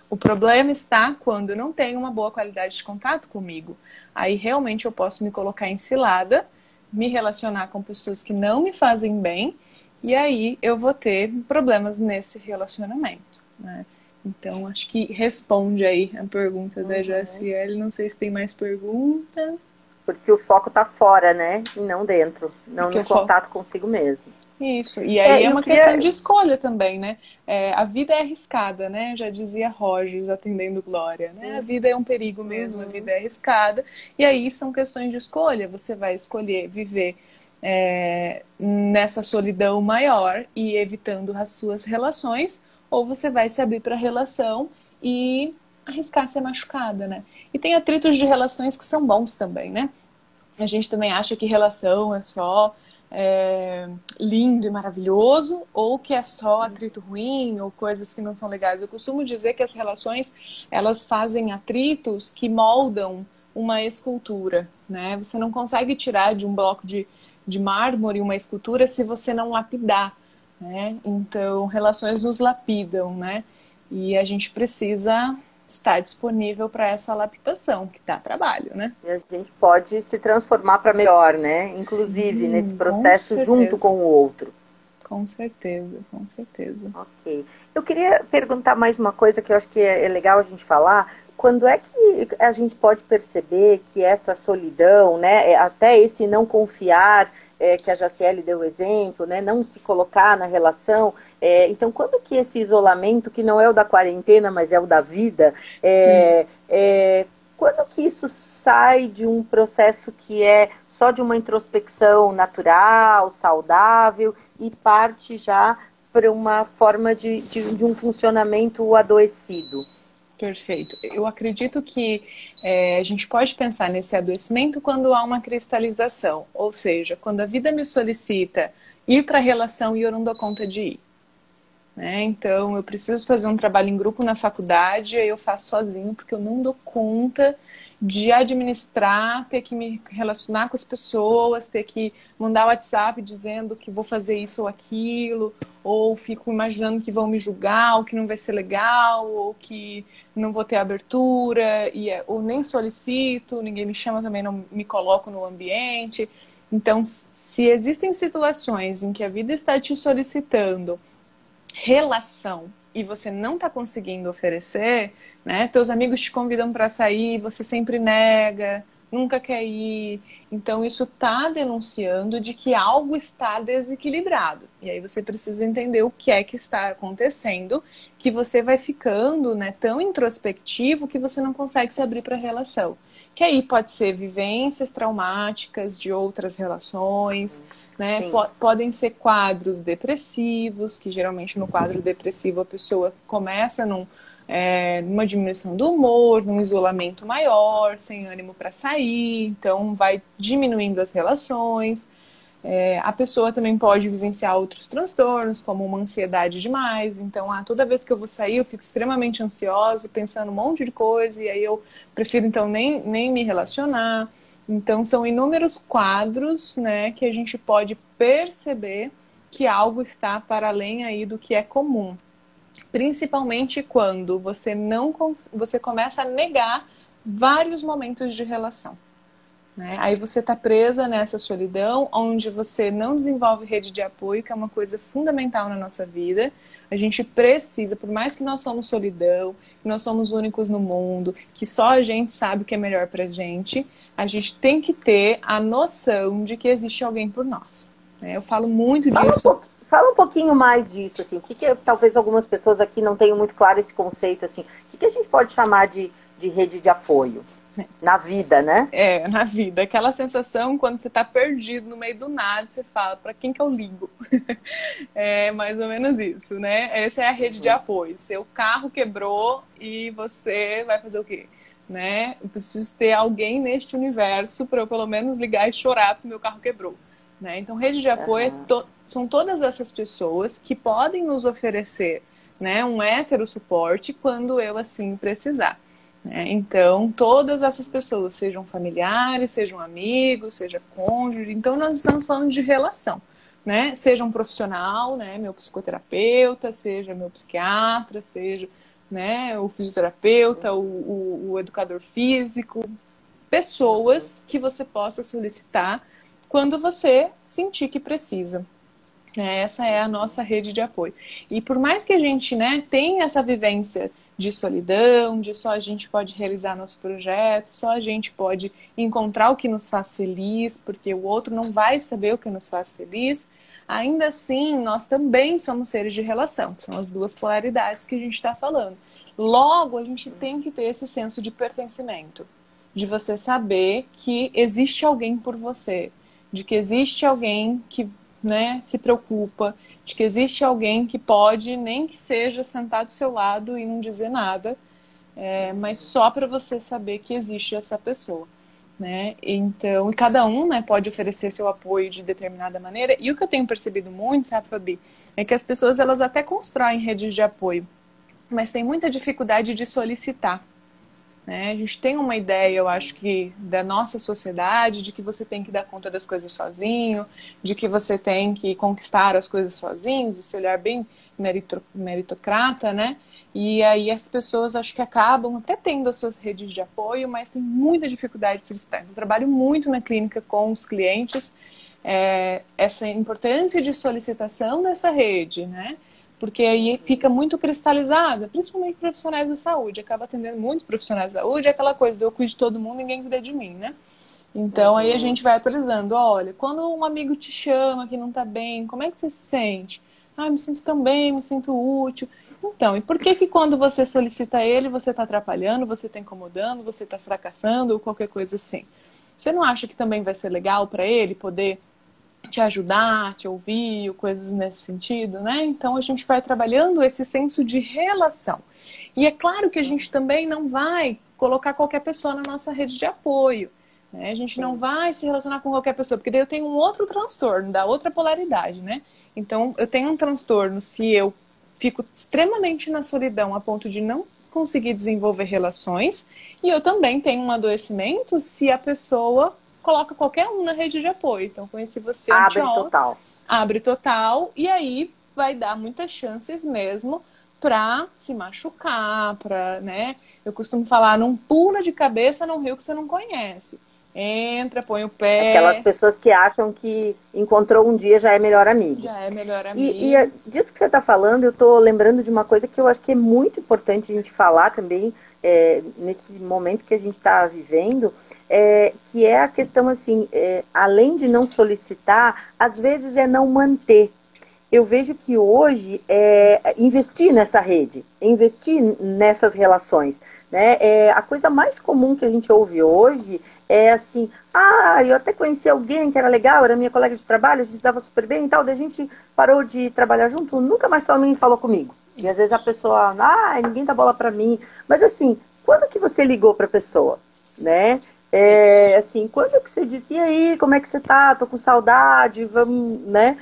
[SPEAKER 2] O problema está quando eu não tenho uma boa qualidade de contato comigo. Aí realmente eu posso me colocar em cilada, me relacionar com pessoas que não me fazem bem, e aí eu vou ter problemas nesse relacionamento, né? Então, acho que responde aí a pergunta da Jaciele. Não sei se tem mais pergunta.
[SPEAKER 1] Porque o foco está fora, né? E não dentro. Não no contato consigo mesmo.
[SPEAKER 2] Isso. E aí é uma questão de escolha também, né? A vida é arriscada, né? Já dizia Rogers, atendendo Glória, né? A vida é um perigo mesmo, a vida é arriscada. E aí são questões de escolha. Você vai escolher viver nessa solidão maior e evitando as suas relações, ou você vai se abrir para a relação e arriscar ser machucada, né? E tem atritos de relações que são bons também, né? A gente também acha que relação é só lindo e maravilhoso, ou que é só atrito ruim, ou coisas que não são legais. Eu costumo dizer que as relações, elas fazem atritos que moldam uma escultura, né? Você não consegue tirar de um bloco de mármore uma escultura se você não lapidar, né? Então, relações nos lapidam, né? E a gente precisa está disponível para essa adaptação, que dá trabalho, né?
[SPEAKER 1] E a gente pode se transformar para melhor, né? Inclusive, nesse processo junto com o outro.
[SPEAKER 2] Com certeza, com certeza.
[SPEAKER 1] Ok. Eu queria perguntar mais uma coisa que eu acho que é legal a gente falar. Quando é que a gente pode perceber que essa solidão, né, até esse não confiar, que a Jaciele deu exemplo, né, não se colocar na relação, então quando que esse isolamento, que não é o da quarentena, mas é o da vida, quando que isso sai de um processo que é só de uma introspecção natural, saudável, e parte já para uma forma de um funcionamento adoecido?
[SPEAKER 2] Perfeito. Eu acredito que a gente pode pensar nesse adoecimento quando há uma cristalização, ou seja, quando a vida me solicita ir para a relação e eu não dou conta de ir. Né? Então, eu preciso fazer um trabalho em grupo na faculdade, aí eu faço sozinho, porque eu não dou conta de administrar, ter que me relacionar com as pessoas, ter que mandar WhatsApp dizendo que vou fazer isso ou aquilo, ou fico imaginando que vão me julgar, ou que não vai ser legal, ou que não vou ter abertura, ou nem solicito, ninguém me chama, também não me coloco no ambiente. Então, se existem situações em que a vida está te solicitando relação e você não está conseguindo oferecer, né? Teus amigos te convidam para sair, você sempre nega, nunca quer ir. Então isso está denunciando de que algo está desequilibrado. E aí você precisa entender o que é que está acontecendo, que você vai ficando, né, tão introspectivo que você não consegue se abrir para a relação. Que aí pode ser vivências traumáticas de outras relações, né? Podem ser quadros depressivos, que geralmente no quadro depressivo a pessoa começa numa diminuição do humor, num isolamento maior, sem ânimo para sair, então vai diminuindo as relações. A pessoa também pode vivenciar outros transtornos, como uma ansiedade demais. Então, toda vez que eu vou sair, eu fico extremamente ansiosa, pensando um monte de coisa, e aí eu prefiro, então, nem me relacionar. Então, são inúmeros quadros, né, que a gente pode perceber que algo está para além aí do que é comum. Principalmente quando você começa a negar vários momentos de relação. Né? Aí você está presa nessa solidão, onde você não desenvolve rede de apoio, que é uma coisa fundamental na nossa vida. A gente precisa, por mais que nós somos solidão, que nós somos únicos no mundo, que só a gente sabe o que é melhor pra gente, a gente tem que ter a noção de que existe alguém por nós. Né? Eu falo muito disso.
[SPEAKER 1] Fala um pouquinho mais disso, assim, o que talvez algumas pessoas aqui não tenham muito claro esse conceito, assim, o que a gente pode chamar de rede de apoio? Na vida, né?
[SPEAKER 2] Na vida. Aquela sensação quando você tá perdido no meio do nada, você fala, pra quem que eu ligo? É mais ou menos isso, né? Essa é a rede de apoio. Seu carro quebrou e você vai fazer o quê? Né? Eu preciso ter alguém neste universo para eu pelo menos ligar e chorar porque meu carro quebrou. Né? Então, rede de apoio são todas essas pessoas que podem nos oferecer, né, um hétero suporte quando eu assim precisar. Então, todas essas pessoas, sejam familiares, sejam amigos, seja cônjuge, então nós estamos falando de relação, né? Seja um profissional, né? Meu psicoterapeuta, seja meu psiquiatra, seja, né, o fisioterapeuta, o educador físico, pessoas que você possa solicitar quando você sentir que precisa. Essa é a nossa rede de apoio. E por mais que a gente, né, tenha essa vivência de solidão, de só a gente pode realizar nosso projeto, só a gente pode encontrar o que nos faz feliz, porque o outro não vai saber o que nos faz feliz, ainda assim nós também somos seres de relação, que são as duas polaridades que a gente está falando. Logo, a gente tem que ter esse senso de pertencimento, de você saber que existe alguém por você, de que existe alguém que, né, se preocupa, de que existe alguém que pode, nem que seja sentar do seu lado e não dizer nada, mas só para você saber que existe essa pessoa. Né? Então, e cada um, né, pode oferecer seu apoio de determinada maneira. E o que eu tenho percebido muito, sabe, Fabi, é que as pessoas elas até constroem redes de apoio, mas tem muita dificuldade de solicitar. A gente tem uma ideia, eu acho que, da nossa sociedade, de que você tem que dar conta das coisas sozinho, de que você tem que conquistar as coisas sozinho, esse olhar bem meritocrata, né? E aí as pessoas acho que acabam até tendo as suas redes de apoio, mas tem muita dificuldade de solicitar. Eu trabalho muito na clínica com os clientes, essa importância de solicitação dessa rede, né? Porque aí fica muito cristalizada, principalmente profissionais da saúde. Acaba atendendo muitos profissionais da saúde, é aquela coisa do eu cuido de todo mundo, ninguém cuida de mim, né? Então aí a gente vai atualizando. Olha, quando um amigo te chama que não tá bem, como é que você se sente? Ah, me sinto tão bem, me sinto útil. Então, e por que que quando você solicita ele, você está atrapalhando, você está incomodando, você está fracassando ou qualquer coisa assim? Você não acha que também vai ser legal para ele poder te ajudar, te ouvir, ou coisas nesse sentido, né? Então a gente vai trabalhando esse senso de relação. E é claro que a gente também não vai colocar qualquer pessoa na nossa rede de apoio, né? A gente não vai se relacionar com qualquer pessoa, porque daí eu tenho um outro transtorno, da outra polaridade, né? Então eu tenho um transtorno se eu fico extremamente na solidão a ponto de não conseguir desenvolver relações, e eu também tenho um adoecimento se a pessoa coloca qualquer um na rede de apoio. Então, conheci você
[SPEAKER 1] Abre
[SPEAKER 2] anteontem,
[SPEAKER 1] total.
[SPEAKER 2] abre total, e aí vai dar muitas chances mesmo para se machucar, para, né? Eu costumo falar, não pula de cabeça num rio que você não conhece. Entra, põe o
[SPEAKER 1] Aquelas
[SPEAKER 2] pé.
[SPEAKER 1] pessoas que acham que encontrou um dia já é melhor amigo.
[SPEAKER 2] Já é melhor
[SPEAKER 1] E
[SPEAKER 2] amigo.
[SPEAKER 1] disso que você está falando, eu estou lembrando de uma coisa que eu acho que é muito importante a gente falar também, nesse momento que a gente está vivendo, que é a questão assim, além de não solicitar, às vezes é não manter. Eu vejo que hoje investir nessa rede, investir nessas relações, né? A coisa mais comum que a gente ouve hoje é assim, eu até conheci alguém que era legal, era minha colega de trabalho, a gente dava super bem e tal, daí a gente parou de trabalhar junto, nunca mais falou comigo. E às vezes a pessoa, ninguém dá bola pra mim. Mas assim, quando que você ligou pra pessoa, né? Assim, quando que você disse, e aí, como é que você tá? Tô com saudade, vamos, né?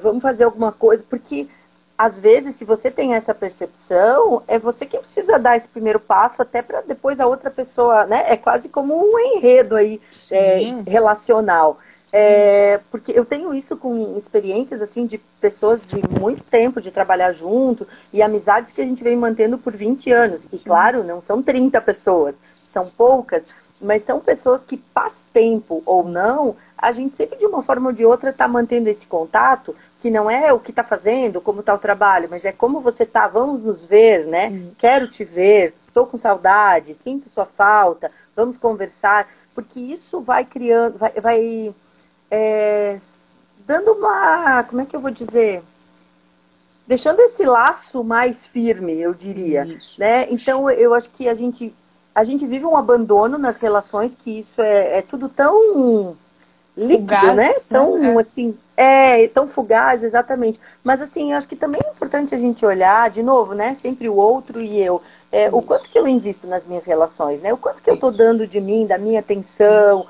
[SPEAKER 1] Vamos fazer alguma coisa, porque às vezes, se você tem essa percepção, é você quem precisa dar esse primeiro passo, até para depois a outra pessoa, né? É quase como um enredo aí relacional. Porque eu tenho isso com experiências assim de pessoas de muito tempo de trabalhar junto e amizades que a gente vem mantendo por 20 anos. E claro, não são 30 pessoas, são poucas, mas são pessoas que faz tempo ou não, a gente sempre de uma forma ou de outra está mantendo esse contato, que não é o que está fazendo, como está o trabalho, mas é como você está, vamos nos ver, né? Quero te ver, estou com saudade, sinto sua falta, vamos conversar, porque isso vai criando, vai dando uma, como é que eu vou dizer? Deixando esse laço mais firme, eu diria, né? Então eu acho que a gente vive um abandono nas relações, que isso é tudo tão líquido,
[SPEAKER 2] Fugaz,
[SPEAKER 1] né? Tão assim, tão fugaz, exatamente. Mas assim, eu acho que também é importante a gente olhar, de novo, né? Sempre o outro e eu. O quanto que eu invisto nas minhas relações, né? O quanto que eu estou dando de mim, da minha atenção,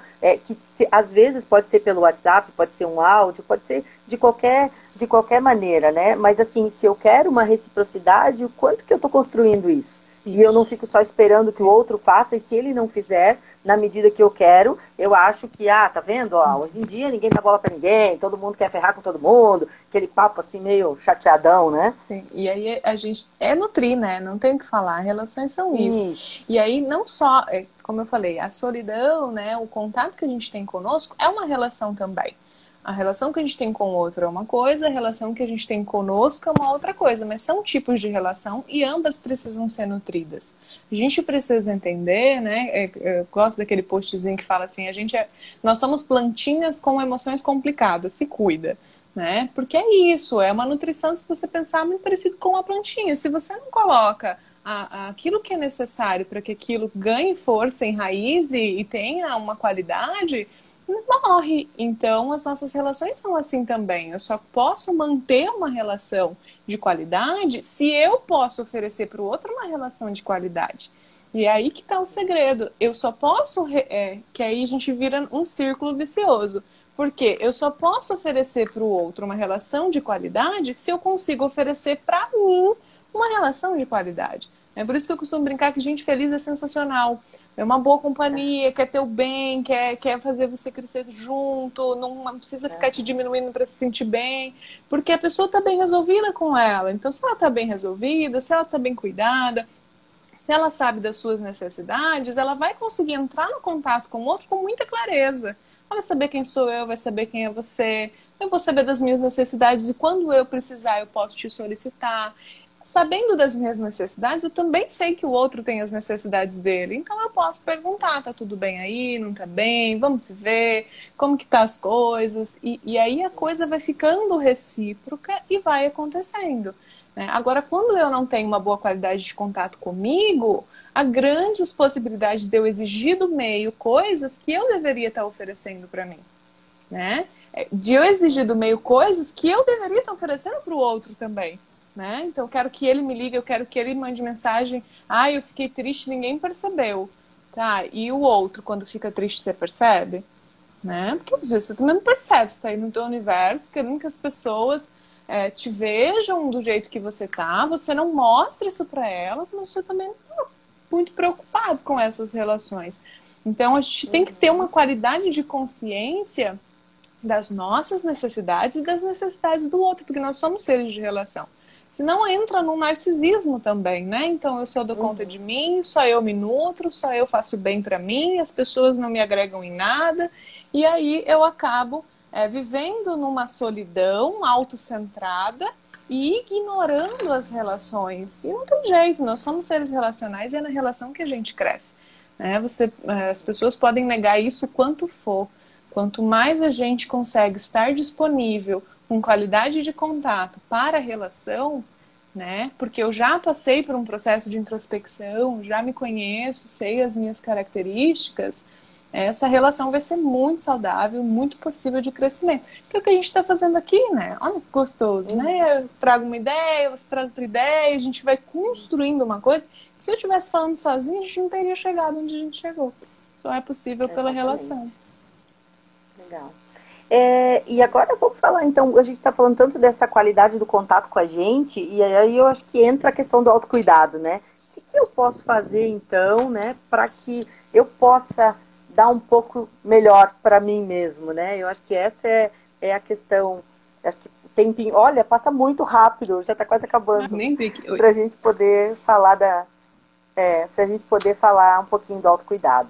[SPEAKER 1] às vezes pode ser pelo WhatsApp, pode ser um áudio, pode ser de qualquer maneira, né? Mas assim, se eu quero uma reciprocidade, o quanto que eu estou construindo isso? E eu não fico só esperando que o outro faça, e se ele não fizer na medida que eu quero, eu acho que, tá vendo? Hoje em dia ninguém dá bola pra ninguém, todo mundo quer ferrar com todo mundo, aquele papo assim meio chateadão, né?
[SPEAKER 2] Sim. E aí a gente nutrir, né? Não tem o que falar, relações são isso. E aí não só, como eu falei, a solidão, né? O contato que a gente tem conosco é uma relação também. A relação que a gente tem com o outro é uma coisa, a relação que a gente tem conosco é uma outra coisa, mas são tipos de relação e ambas precisam ser nutridas. A gente precisa entender, né? Eu gosto daquele postzinho que fala assim, nós somos plantinhas com emoções complicadas, se cuida, né? Porque é isso, é uma nutrição, se você pensar, muito parecido com a plantinha. Se você não coloca aquilo que é necessário para que aquilo ganhe força em raiz e tenha uma qualidade, morre. Então, as nossas relações são assim também. Eu só posso manter uma relação de qualidade se eu posso oferecer para o outro uma relação de qualidade. E é aí que está o segredo. Eu só posso... que aí a gente vira um círculo vicioso. Porque eu só posso oferecer para o outro uma relação de qualidade se eu consigo oferecer para mim uma relação de qualidade. É por isso que eu costumo brincar que gente feliz é sensacional. É uma boa companhia, quer ter o bem, quer fazer você crescer junto, não precisa ficar te diminuindo para se sentir bem, porque a pessoa está bem resolvida com ela. Então, se ela está bem resolvida, se ela está bem cuidada, se ela sabe das suas necessidades, ela vai conseguir entrar no contato com o outro com muita clareza. Ela vai saber quem sou eu, vai saber quem é você, eu vou saber das minhas necessidades e quando eu precisar eu posso te solicitar. Sabendo das minhas necessidades, eu também sei que o outro tem as necessidades dele. Então eu posso perguntar, tá tudo bem aí, não tá bem, vamos se ver, como que tá as coisas. E aí a coisa vai ficando recíproca e vai acontecendo. Agora, quando eu não tenho uma boa qualidade de contato comigo, há grandes possibilidades de eu exigir do meio coisas que eu deveria estar oferecendo para mim, né? De eu exigir do meio coisas que eu deveria estar oferecendo para o outro também, né? Então, eu quero que ele me ligue, eu quero que ele mande mensagem. Ah, eu fiquei triste, ninguém percebeu. Tá? E o outro, quando fica triste, você percebe? Né? Porque às vezes você também não percebe, você tá aí no teu universo, querendo que as pessoas te vejam do jeito que você tá, você não mostra isso para elas, mas você também não tá muito preocupado com essas relações. Então a gente tem que ter uma qualidade de consciência das nossas necessidades e das necessidades do outro, porque nós somos seres de relação. Senão entra num narcisismo também, né? Então eu só dou conta de mim, só eu me nutro, só eu faço bem para mim, as pessoas não me agregam em nada, e aí eu acabo vivendo numa solidão autocentrada e ignorando as relações. E não tem jeito, nós somos seres relacionais e é na relação que a gente cresce. Né? As pessoas podem negar isso o quanto for. Quanto mais a gente consegue estar disponível com qualidade de contato para a relação, né? Porque eu já passei por um processo de introspecção, já me conheço, sei as minhas características, essa relação vai ser muito saudável, muito possível de crescimento. Que é o que a gente está fazendo aqui, né? Olha que gostoso, né? Eu trago uma ideia, você traz outra ideia, a gente vai construindo uma coisa que se eu estivesse falando sozinha, a gente não teria chegado onde a gente chegou. Só é possível pela relação.
[SPEAKER 1] Legal. E agora vamos falar, então, a gente está falando tanto dessa qualidade do contato com a gente, e aí eu acho que entra a questão do autocuidado, né? O que eu posso fazer, então, né, para que eu possa dar um pouco melhor para mim mesmo, né? Eu acho que essa é a questão. Esse tempinho, olha, passa muito rápido, já está quase acabando. Para a gente poder falar para a gente poder falar um pouquinho do autocuidado.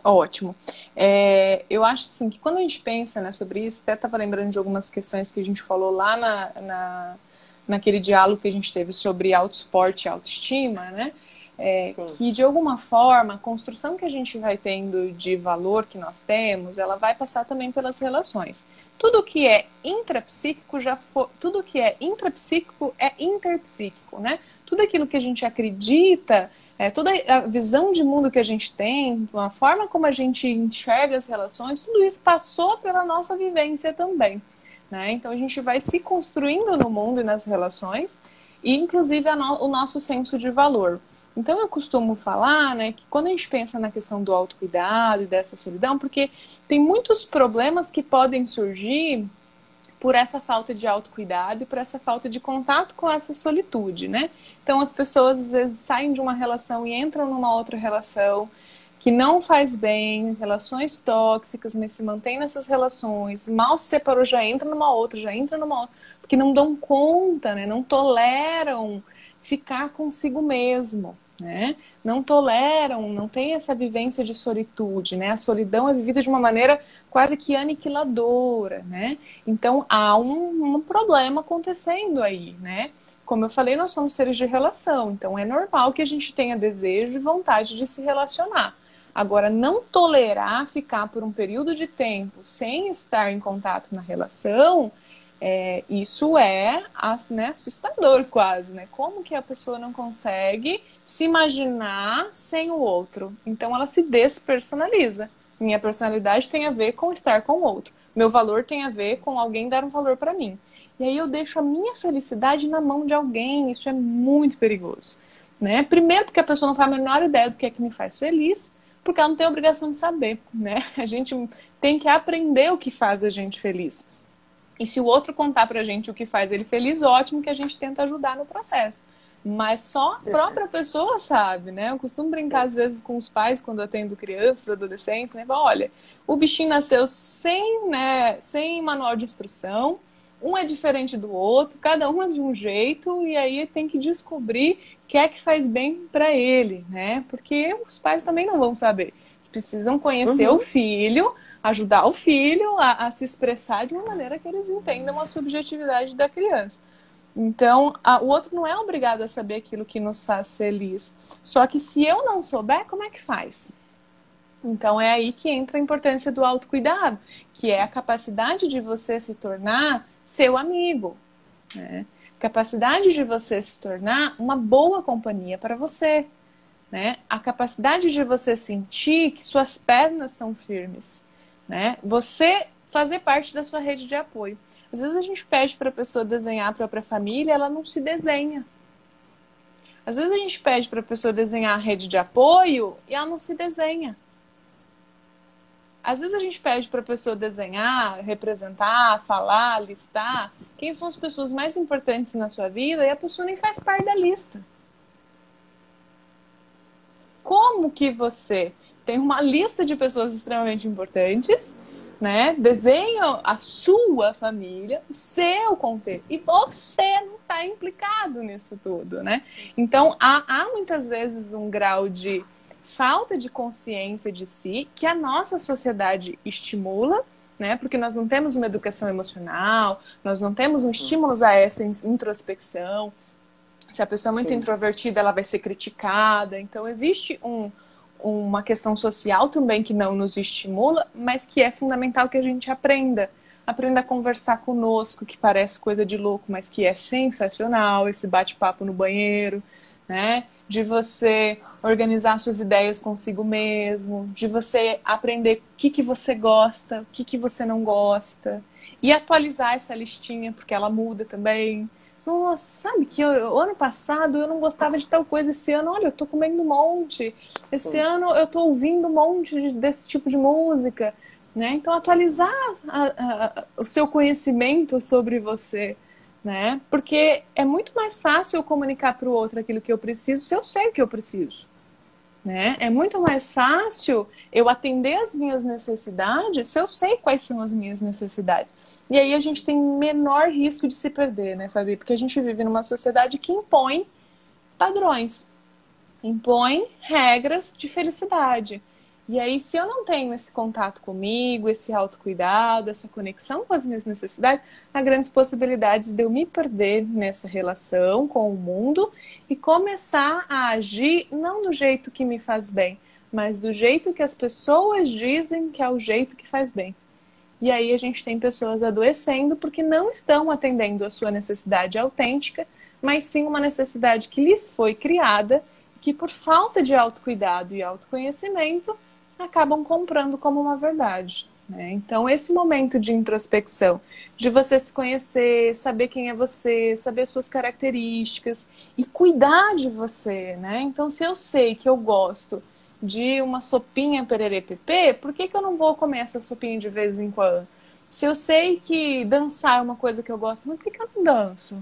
[SPEAKER 2] Ótimo. Eu acho assim, que quando a gente pensa, né, sobre isso, até estava lembrando de algumas questões que a gente falou lá naquele diálogo que a gente teve sobre autosuporte e autoestima, né? Que de alguma forma a construção que a gente vai tendo de valor que nós temos, ela vai passar também pelas relações. Tudo que é intrapsíquico tudo que é intrapsíquico é interpsíquico, né? Tudo aquilo que a gente acredita, toda a visão de mundo que a gente tem, a forma como a gente enxerga as relações, tudo isso passou pela nossa vivência também, né? Então a gente vai se construindo no mundo e nas relações, e inclusive o nosso senso de valor. Então eu costumo falar, né, que quando a gente pensa na questão do autocuidado e dessa solidão, porque tem muitos problemas que podem surgir por essa falta de autocuidado e por essa falta de contato com essa solitude, né? Então as pessoas às vezes saem de uma relação e entram numa outra relação que não faz bem, relações tóxicas, mas se mantém nessas relações, mal se separou, já entra numa outra, porque não dão conta, né? Não toleram ficar consigo mesmo, né? Não toleram, não tem essa vivência de solitude, né? A solidão é vivida de uma maneira quase que aniquiladora, né? Então há um problema acontecendo aí, né? Como eu falei, nós somos seres de relação, então é normal que a gente tenha desejo e vontade de se relacionar. Agora, não tolerar ficar por um período de tempo sem estar em contato na relação, isso é, né, assustador quase, né? Como que a pessoa não consegue se imaginar sem o outro? Então ela se despersonaliza. Minha personalidade tem a ver com estar com o outro. Meu valor tem a ver com alguém dar um valor para mim. E aí eu deixo a minha felicidade na mão de alguém. Isso é muito perigoso, né? Primeiro porque a pessoa não faz a menor ideia do que é que me faz feliz, porque ela não tem a obrigação de saber, né? A gente tem que aprender o que faz a gente feliz. E se o outro contar pra gente o que faz ele feliz, ótimo, que a gente tenta ajudar no processo. Mas só a própria pessoa sabe, né? Eu costumo brincar às vezes com os pais quando atendo crianças, adolescentes, né? Olha, o bichinho nasceu sem, né, sem manual de instrução, um é diferente do outro, cada um é de um jeito, e aí tem que descobrir o que é que faz bem para ele, né? Porque os pais também não vão saber. Eles precisam conhecer o filho, ajudar o filho a se expressar de uma maneira que eles entendam a subjetividade da criança. Então, o outro não é obrigado a saber aquilo que nos faz feliz. Só que se eu não souber, como é que faz? Então, é aí que entra a importância do autocuidado, que é a capacidade de você se tornar seu amigo, né? Capacidade de você se tornar uma boa companhia para você, né? A capacidade de você sentir que suas pernas são firmes, né? Você fazer parte da sua rede de apoio. Às vezes a gente pede para a pessoa desenhar a própria família, ela não se desenha. Às vezes a gente pede para a pessoa desenhar a rede de apoio e ela não se desenha. Às vezes a gente pede para a pessoa desenhar, representar, falar, listar quem são as pessoas mais importantes na sua vida e a pessoa nem faz parte da lista. Como que você tem uma lista de pessoas extremamente importantes, né? Desenha a sua família, o seu contexto, e você não está implicado nisso tudo, né? Então, há muitas vezes um grau de falta de consciência de si que a nossa sociedade estimula, né? Porque nós não temos uma educação emocional, nós não temos um estímulo a essa introspecção. Se a pessoa é muito introvertida, ela vai ser criticada. Então, existe uma questão social também que não nos estimula, mas que é fundamental que a gente aprenda. Aprenda a conversar conosco, que parece coisa de louco, mas que é sensacional, esse bate-papo no banheiro, né? De você organizar suas ideias consigo mesmo, de você aprender o que você gosta, o que você não gosta, e atualizar essa listinha, porque ela muda também. Nossa, sabe que ano passado eu não gostava de tal coisa, esse ano, olha, eu tô comendo um monte. Esse ano eu tô ouvindo um monte desse tipo de música, né? Então, atualizar o seu conhecimento sobre você, né? Porque é muito mais fácil eu comunicar para o outro aquilo que eu preciso se eu sei o que eu preciso, né? É muito mais fácil eu atender as minhas necessidades se eu sei quais são as minhas necessidades. E aí a gente tem menor risco de se perder, né, Fabi? Porque a gente vive numa sociedade que impõe padrões, impõe regras de felicidade. E aí, se eu não tenho esse contato comigo, esse autocuidado, essa conexão com as minhas necessidades, há grandes possibilidades de eu me perder nessa relação com o mundo e começar a agir não do jeito que me faz bem, mas do jeito que as pessoas dizem que é o jeito que faz bem. E aí a gente tem pessoas adoecendo porque não estão atendendo a sua necessidade autêntica, mas sim uma necessidade que lhes foi criada, que por falta de autocuidado e autoconhecimento, acabam comprando como uma verdade, né? Então, esse momento de introspecção, de você se conhecer, saber quem é você, saber suas características e cuidar de você, né? Então, se eu sei que eu gosto de uma sopinha pererê-pepê, por que eu não vou comer essa sopinha de vez em quando? Se eu sei que dançar é uma coisa que eu gosto, mas por que eu não danço?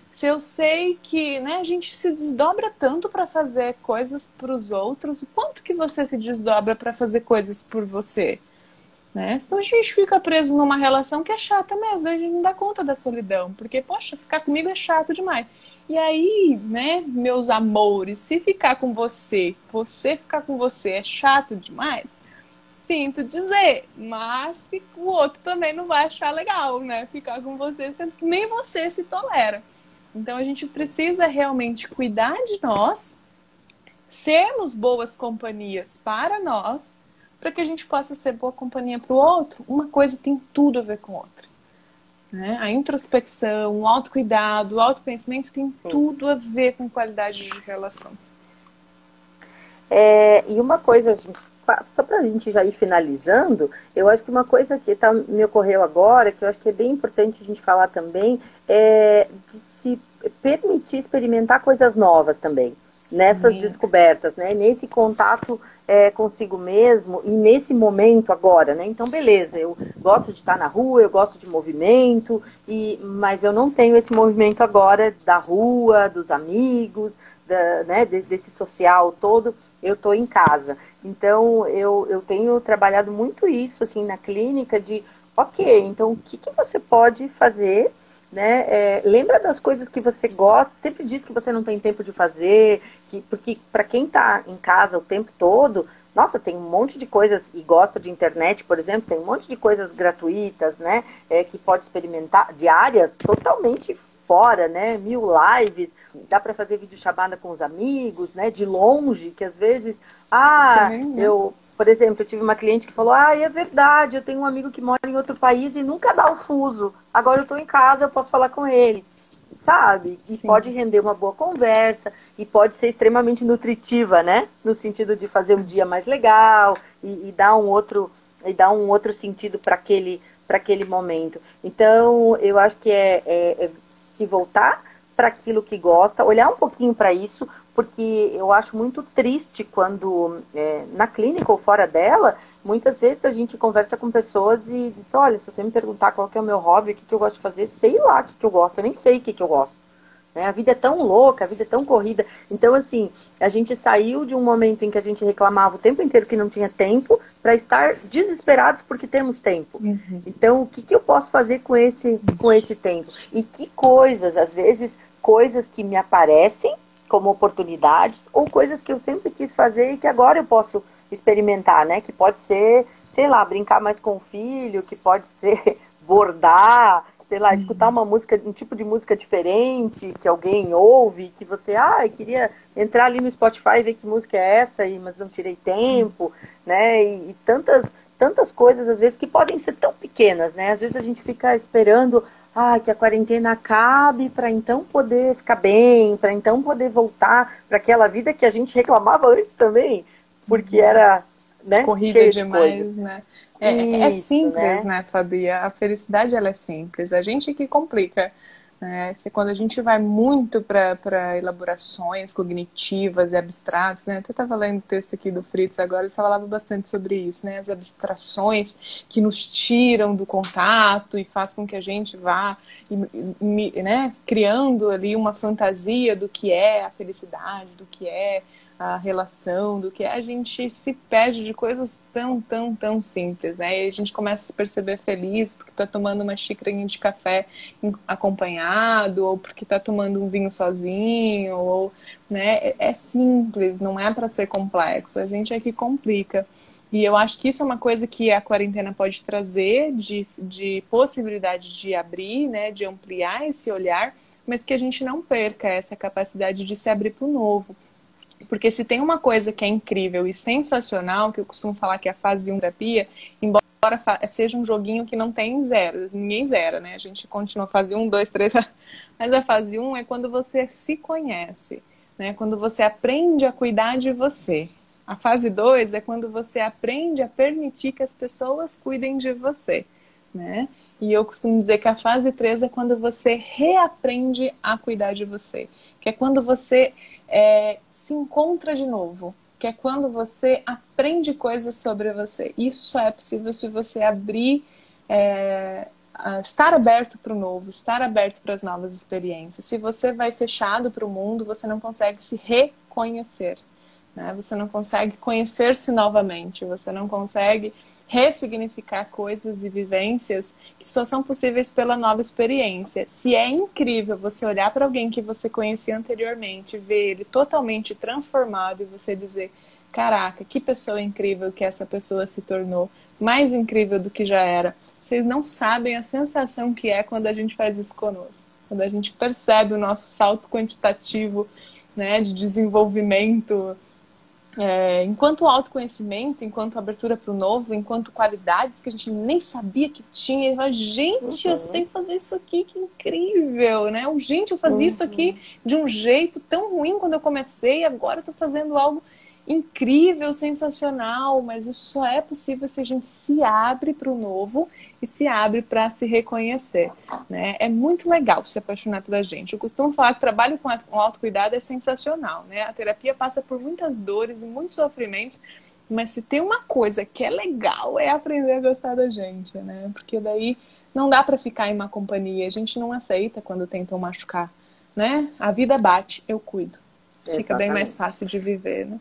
[SPEAKER 2] Se eu sei que, né, a gente se desdobra tanto para fazer coisas para os outros, o quanto que você se desdobra para fazer coisas por você? Né? Senão a gente fica preso numa relação que é chata mesmo, a gente não dá conta da solidão, porque, poxa, ficar comigo é chato demais. E aí, né, meus amores, se ficar com você ficar com você é chato demais, sinto dizer, mas o outro também não vai achar legal, né, ficar com você, sendo que nem você se tolera. Então a gente precisa realmente cuidar de nós, sermos boas companhias para nós, para que a gente possa ser boa companhia para o outro. Uma coisa tem tudo a ver com a outra, né? A introspecção, o autocuidado, o autoconhecimento tem tudo a ver com qualidade de relação.
[SPEAKER 1] E uma coisa, gente, só para a gente já ir finalizando, eu acho que uma coisa que me ocorreu agora, que eu acho que é bem importante a gente falar também, é de se permitir experimentar coisas novas também. nessas descobertas, né? Nesse contato consigo mesmo e nesse momento agora, né? Então, beleza, eu gosto de estar na rua, eu gosto de movimento, mas eu não tenho esse movimento agora da rua, dos amigos, né? Desse social todo, eu estou em casa. Então, eu tenho trabalhado muito isso, assim, na clínica de, ok, então o que você pode fazer, né? Lembra das coisas que você gosta, sempre diz que você não tem tempo de fazer, porque para quem está em casa o tempo todo, nossa, tem um monte de coisas, e gosta de internet, por exemplo, tem um monte de coisas gratuitas, né? Que pode experimentar, diárias, totalmente fora, né? 1000 lives, dá para fazer videochamada com os amigos, né? De longe, que às vezes, por exemplo, eu tive uma cliente que falou, é verdade, eu tenho um amigo que mora em outro país e nunca dá o fuso. Agora eu estou em casa, eu posso falar com ele, sabe? E
[SPEAKER 2] Sim.
[SPEAKER 1] pode render uma boa conversa e pode ser extremamente nutritiva, né? No sentido de fazer um dia mais legal e dar um outro sentido para aquele momento. Então, eu acho que é se voltar para aquilo que gosta, olhar um pouquinho para isso, porque eu acho muito triste quando, na clínica ou fora dela, muitas vezes a gente conversa com pessoas e diz, olha, se você me perguntar qual que é o meu hobby, o que eu gosto de fazer, sei lá o que eu gosto, eu nem sei o que eu gosto. Né? A vida é tão louca, a vida é tão corrida. Então, assim, a gente saiu de um momento em que a gente reclamava o tempo inteiro que não tinha tempo para estar desesperados porque temos tempo.
[SPEAKER 2] Uhum.
[SPEAKER 1] Então, o que eu posso fazer com esse tempo? E que coisas, às vezes, coisas que me aparecem como oportunidades ou coisas que eu sempre quis fazer e que agora eu posso experimentar, né? Que pode ser, sei lá, brincar mais com o filho, que pode ser bordar, sei lá, escutar uma música, um tipo de música diferente que alguém ouve, que você, queria entrar ali no Spotify e ver que música é essa, mas não tirei tempo, né? E tantas coisas, às vezes, que podem ser tão pequenas, né? Às vezes a gente fica esperando que a quarentena acabe para então poder ficar bem, para então poder voltar para aquela vida que a gente reclamava antes também, porque era, né,
[SPEAKER 2] corrida demais, né? É
[SPEAKER 1] Isso,
[SPEAKER 2] simples, né, Fabia? A felicidade, ela é simples. A gente que complica. Né? Quando a gente vai muito para elaborações cognitivas e abstratas, né? Até estava lendo o texto aqui do Fritz agora, ele falava bastante sobre isso, né? As abstrações que nos tiram do contato e faz com que a gente vá, né? Criando ali uma fantasia do que é a felicidade, do que é a relação, do que a gente se perde de coisas tão simples, né? E a gente começa a se perceber feliz porque está tomando uma xícarinha de café acompanhado, ou porque está tomando um vinho sozinho, ou, né? É simples, não é para ser complexo. A gente é que complica. E eu acho que isso é uma coisa que a quarentena pode trazer de possibilidade de abrir, né? De ampliar esse olhar, mas que a gente não perca essa capacidade de se abrir para o novo. Porque se tem uma coisa que é incrível e sensacional, que eu costumo falar que é a fase 1 terapia, embora seja um joguinho que não tem zero, ninguém zera, né? A gente continua a fase 1, 2, 3, mas a fase 1 é quando você se conhece, né? Quando você aprende a cuidar de você. A fase 2 é quando você aprende a permitir que as pessoas cuidem de você, né? E eu costumo dizer que a fase 3 é quando você reaprende a cuidar de você, que é quando você se encontra de novo, que é quando você aprende coisas sobre você. Isso só é possível se você abrir, estar aberto para o novo, estar aberto para as novas experiências. Se você vai fechado para o mundo, você não consegue se reconhecer, né? Você não consegue conhecer-se novamente, você não consegue ressignificar coisas e vivências que só são possíveis pela nova experiência. Se é incrível você olhar para alguém que você conhecia anteriormente, ver ele totalmente transformado e você dizer, caraca, que pessoa incrível que essa pessoa se tornou, mais incrível do que já era. Vocês não sabem a sensação que é quando a gente faz isso conosco. Quando a gente percebe o nosso salto quantitativo, né, de desenvolvimento, enquanto autoconhecimento, enquanto abertura para o novo, enquanto qualidades que a gente nem sabia que tinha. Falo, gente, eu sei fazer isso aqui, que incrível, né? Gente, eu fazia isso aqui de um jeito tão ruim quando eu comecei, agora eu tô fazendo algo incrível, sensacional, mas isso só é possível se a gente se abre para o novo e se abre para se reconhecer, né? É muito legal se apaixonar pela gente. Eu costumo falar que trabalho com autocuidado é sensacional, né? A terapia passa por muitas dores e muitos sofrimentos, mas se tem uma coisa que é legal é aprender a gostar da gente, né? Porque daí não dá para ficar em má companhia, a gente não aceita quando tentam machucar, né? A vida bate, eu cuido. Fica bem mais fácil de viver, né?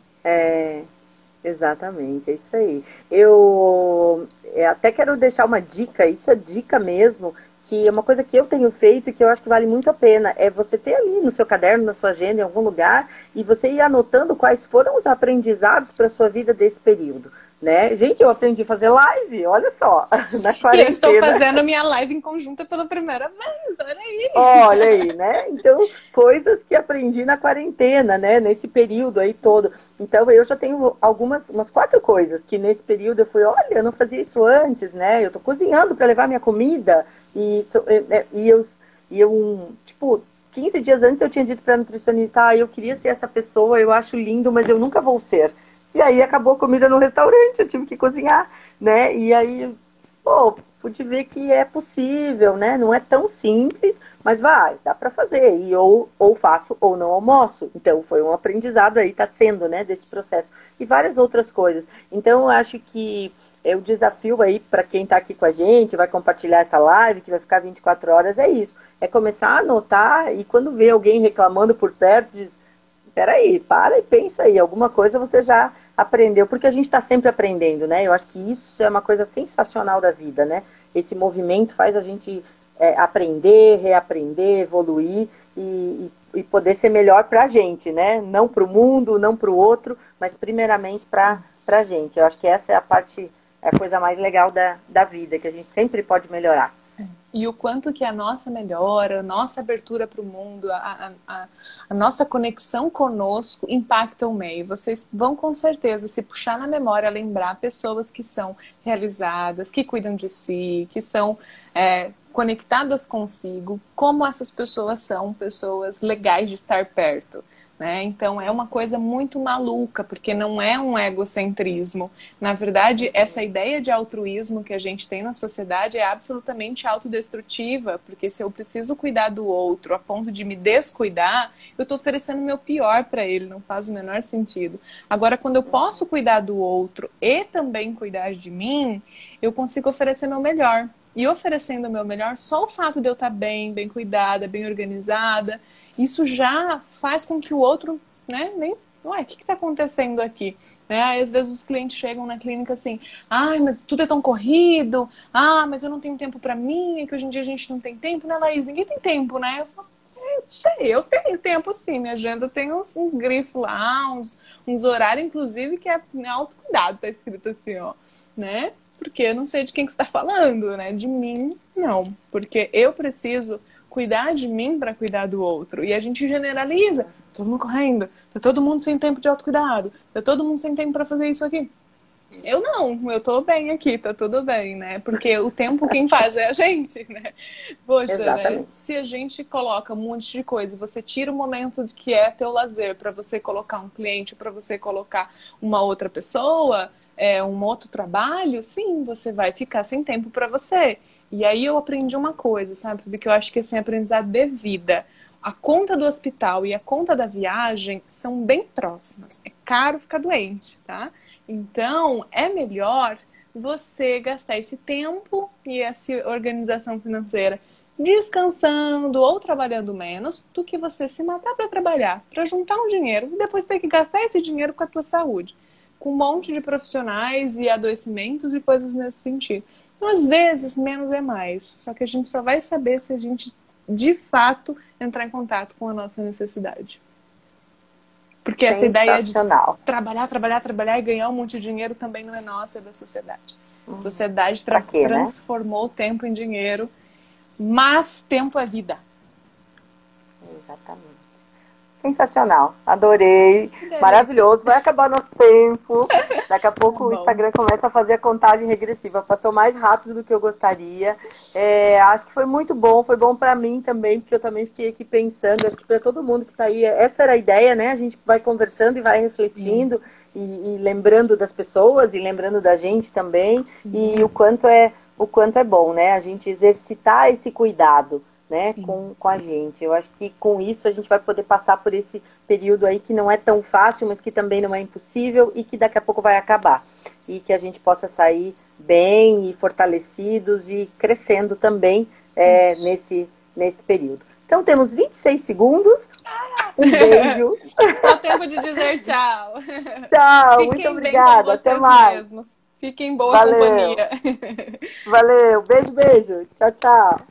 [SPEAKER 1] Exatamente, é isso aí. Eu até quero deixar uma dica, isso é dica mesmo, que é uma coisa que eu tenho feito e que eu acho que vale muito a pena, é você ter ali no seu caderno, na sua agenda, em algum lugar, e você ir anotando quais foram os aprendizados para a sua vida desse período. Né? Gente, eu aprendi a fazer live, olha só, na quarentena.
[SPEAKER 2] E eu estou fazendo minha live em conjunta pela primeira vez, olha aí.
[SPEAKER 1] Olha aí, né? Então, coisas que aprendi na quarentena, né? Nesse período aí todo. Então, eu já tenho umas 4 coisas que nesse período eu fui, olha, eu não fazia isso antes, né? Eu tô cozinhando para levar minha comida tipo, 15 dias antes eu tinha dito para a nutricionista, eu queria ser essa pessoa, eu acho lindo, mas eu nunca vou ser. E aí acabou a comida no restaurante, eu tive que cozinhar, né? E aí, pude ver que é possível, né? Não é tão simples, mas dá para fazer. E ou faço ou não almoço. Então foi um aprendizado aí, tá sendo, né, desse processo. E várias outras coisas. Então eu acho que o desafio aí para quem está aqui com a gente, vai compartilhar essa live, que vai ficar 24 horas, é isso. É começar a anotar e quando vê alguém reclamando por perto, diz, peraí, para e pensa aí, alguma coisa você já aprendeu, porque a gente está sempre aprendendo, né? Eu acho que isso é uma coisa sensacional da vida, né? Esse movimento faz a gente aprender, reaprender, evoluir e poder ser melhor para a gente, né? Não para o mundo, não para o outro, mas primeiramente para a gente. Eu acho que essa é a coisa mais legal da vida, que a gente sempre pode melhorar.
[SPEAKER 2] E o quanto que a nossa melhora, a nossa abertura para o mundo, a nossa conexão conosco impacta o meio. Vocês vão com certeza se puxar na memória, lembrar pessoas que são realizadas, que cuidam de si, que são conectadas consigo, como essas pessoas são pessoas legais de estar perto. Né? Então é uma coisa muito maluca, porque não é um egocentrismo. Na verdade, essa ideia de altruísmo que a gente tem na sociedade é absolutamente autodestrutiva, porque se eu preciso cuidar do outro a ponto de me descuidar, eu estou oferecendo o meu pior para ele, não faz o menor sentido. Agora, quando eu posso cuidar do outro e também cuidar de mim, eu consigo oferecer meu melhor. E oferecendo o meu melhor, só o fato de eu estar bem cuidada, bem organizada, isso já faz com que o outro, né, ué, o que está acontecendo aqui? Né? Aí, às vezes os clientes chegam na clínica assim, mas tudo é tão corrido, mas eu não tenho tempo para mim, é que hoje em dia a gente não tem tempo, né, Laís? Ninguém tem tempo, né? Eu falo, eu tenho tempo sim, minha agenda tem uns grifos lá, uns horários, inclusive, que é autocuidado, tá escrito assim, ó, né? Porque eu não sei de quem que você está falando, né? De mim, não. Porque eu preciso cuidar de mim para cuidar do outro. E a gente generaliza. Todo mundo correndo. Tá todo mundo sem tempo de autocuidado. Tá todo mundo sem tempo para fazer isso aqui. Eu não. Eu tô bem aqui. Tá tudo bem, né? Porque o tempo quem faz é a gente, né? Poxa, né? Se a gente coloca um monte de coisa, você tira o momento que é teu lazer para você colocar um cliente, para você colocar uma outra pessoa... um outro trabalho, sim, você vai ficar sem tempo para você. E aí eu aprendi uma coisa, sabe? Porque eu acho que assim, aprendizado de vida. A conta do hospital e a conta da viagem são bem próximas. É caro ficar doente, tá? Então, é melhor você gastar esse tempo e essa organização financeira descansando ou trabalhando menos do que você se matar para trabalhar, para juntar um dinheiro e depois ter que gastar esse dinheiro com a tua saúde. Com um monte de profissionais e adoecimentos e coisas nesse sentido. Então, às vezes, menos é mais. Só que a gente só vai saber se a gente, de fato, entrar em contato com a nossa necessidade. Porque essa ideia de trabalhar e ganhar um monte de dinheiro também não é nossa, é da sociedade. A sociedade transformou o tempo em dinheiro, mas tempo é vida.
[SPEAKER 1] Exatamente. Sensacional, adorei, maravilhoso. Vai acabar nosso tempo. Daqui a pouco o Instagram começa a fazer a contagem regressiva. Passou mais rápido do que eu gostaria. Acho que foi muito bom, foi bom para mim também, porque eu também fiquei aqui pensando. Acho que para todo mundo que está aí, essa era a ideia, né? A gente vai conversando e vai refletindo e lembrando das pessoas e lembrando da gente também. Sim. E o quanto é bom, né? A gente exercitar esse cuidado. Né, com a gente. Eu acho que com isso a gente vai poder passar por esse período aí que não é tão fácil, mas que também não é impossível e que daqui a pouco vai acabar. E que a gente possa sair bem e fortalecidos e crescendo também nesse período. Então temos 26 segundos. Um beijo.
[SPEAKER 2] Só tempo de dizer tchau.
[SPEAKER 1] Tchau, muito obrigada. Até mais.
[SPEAKER 2] Mesmo. Fiquem em boa companhia.
[SPEAKER 1] Valeu. Beijo. Tchau, tchau.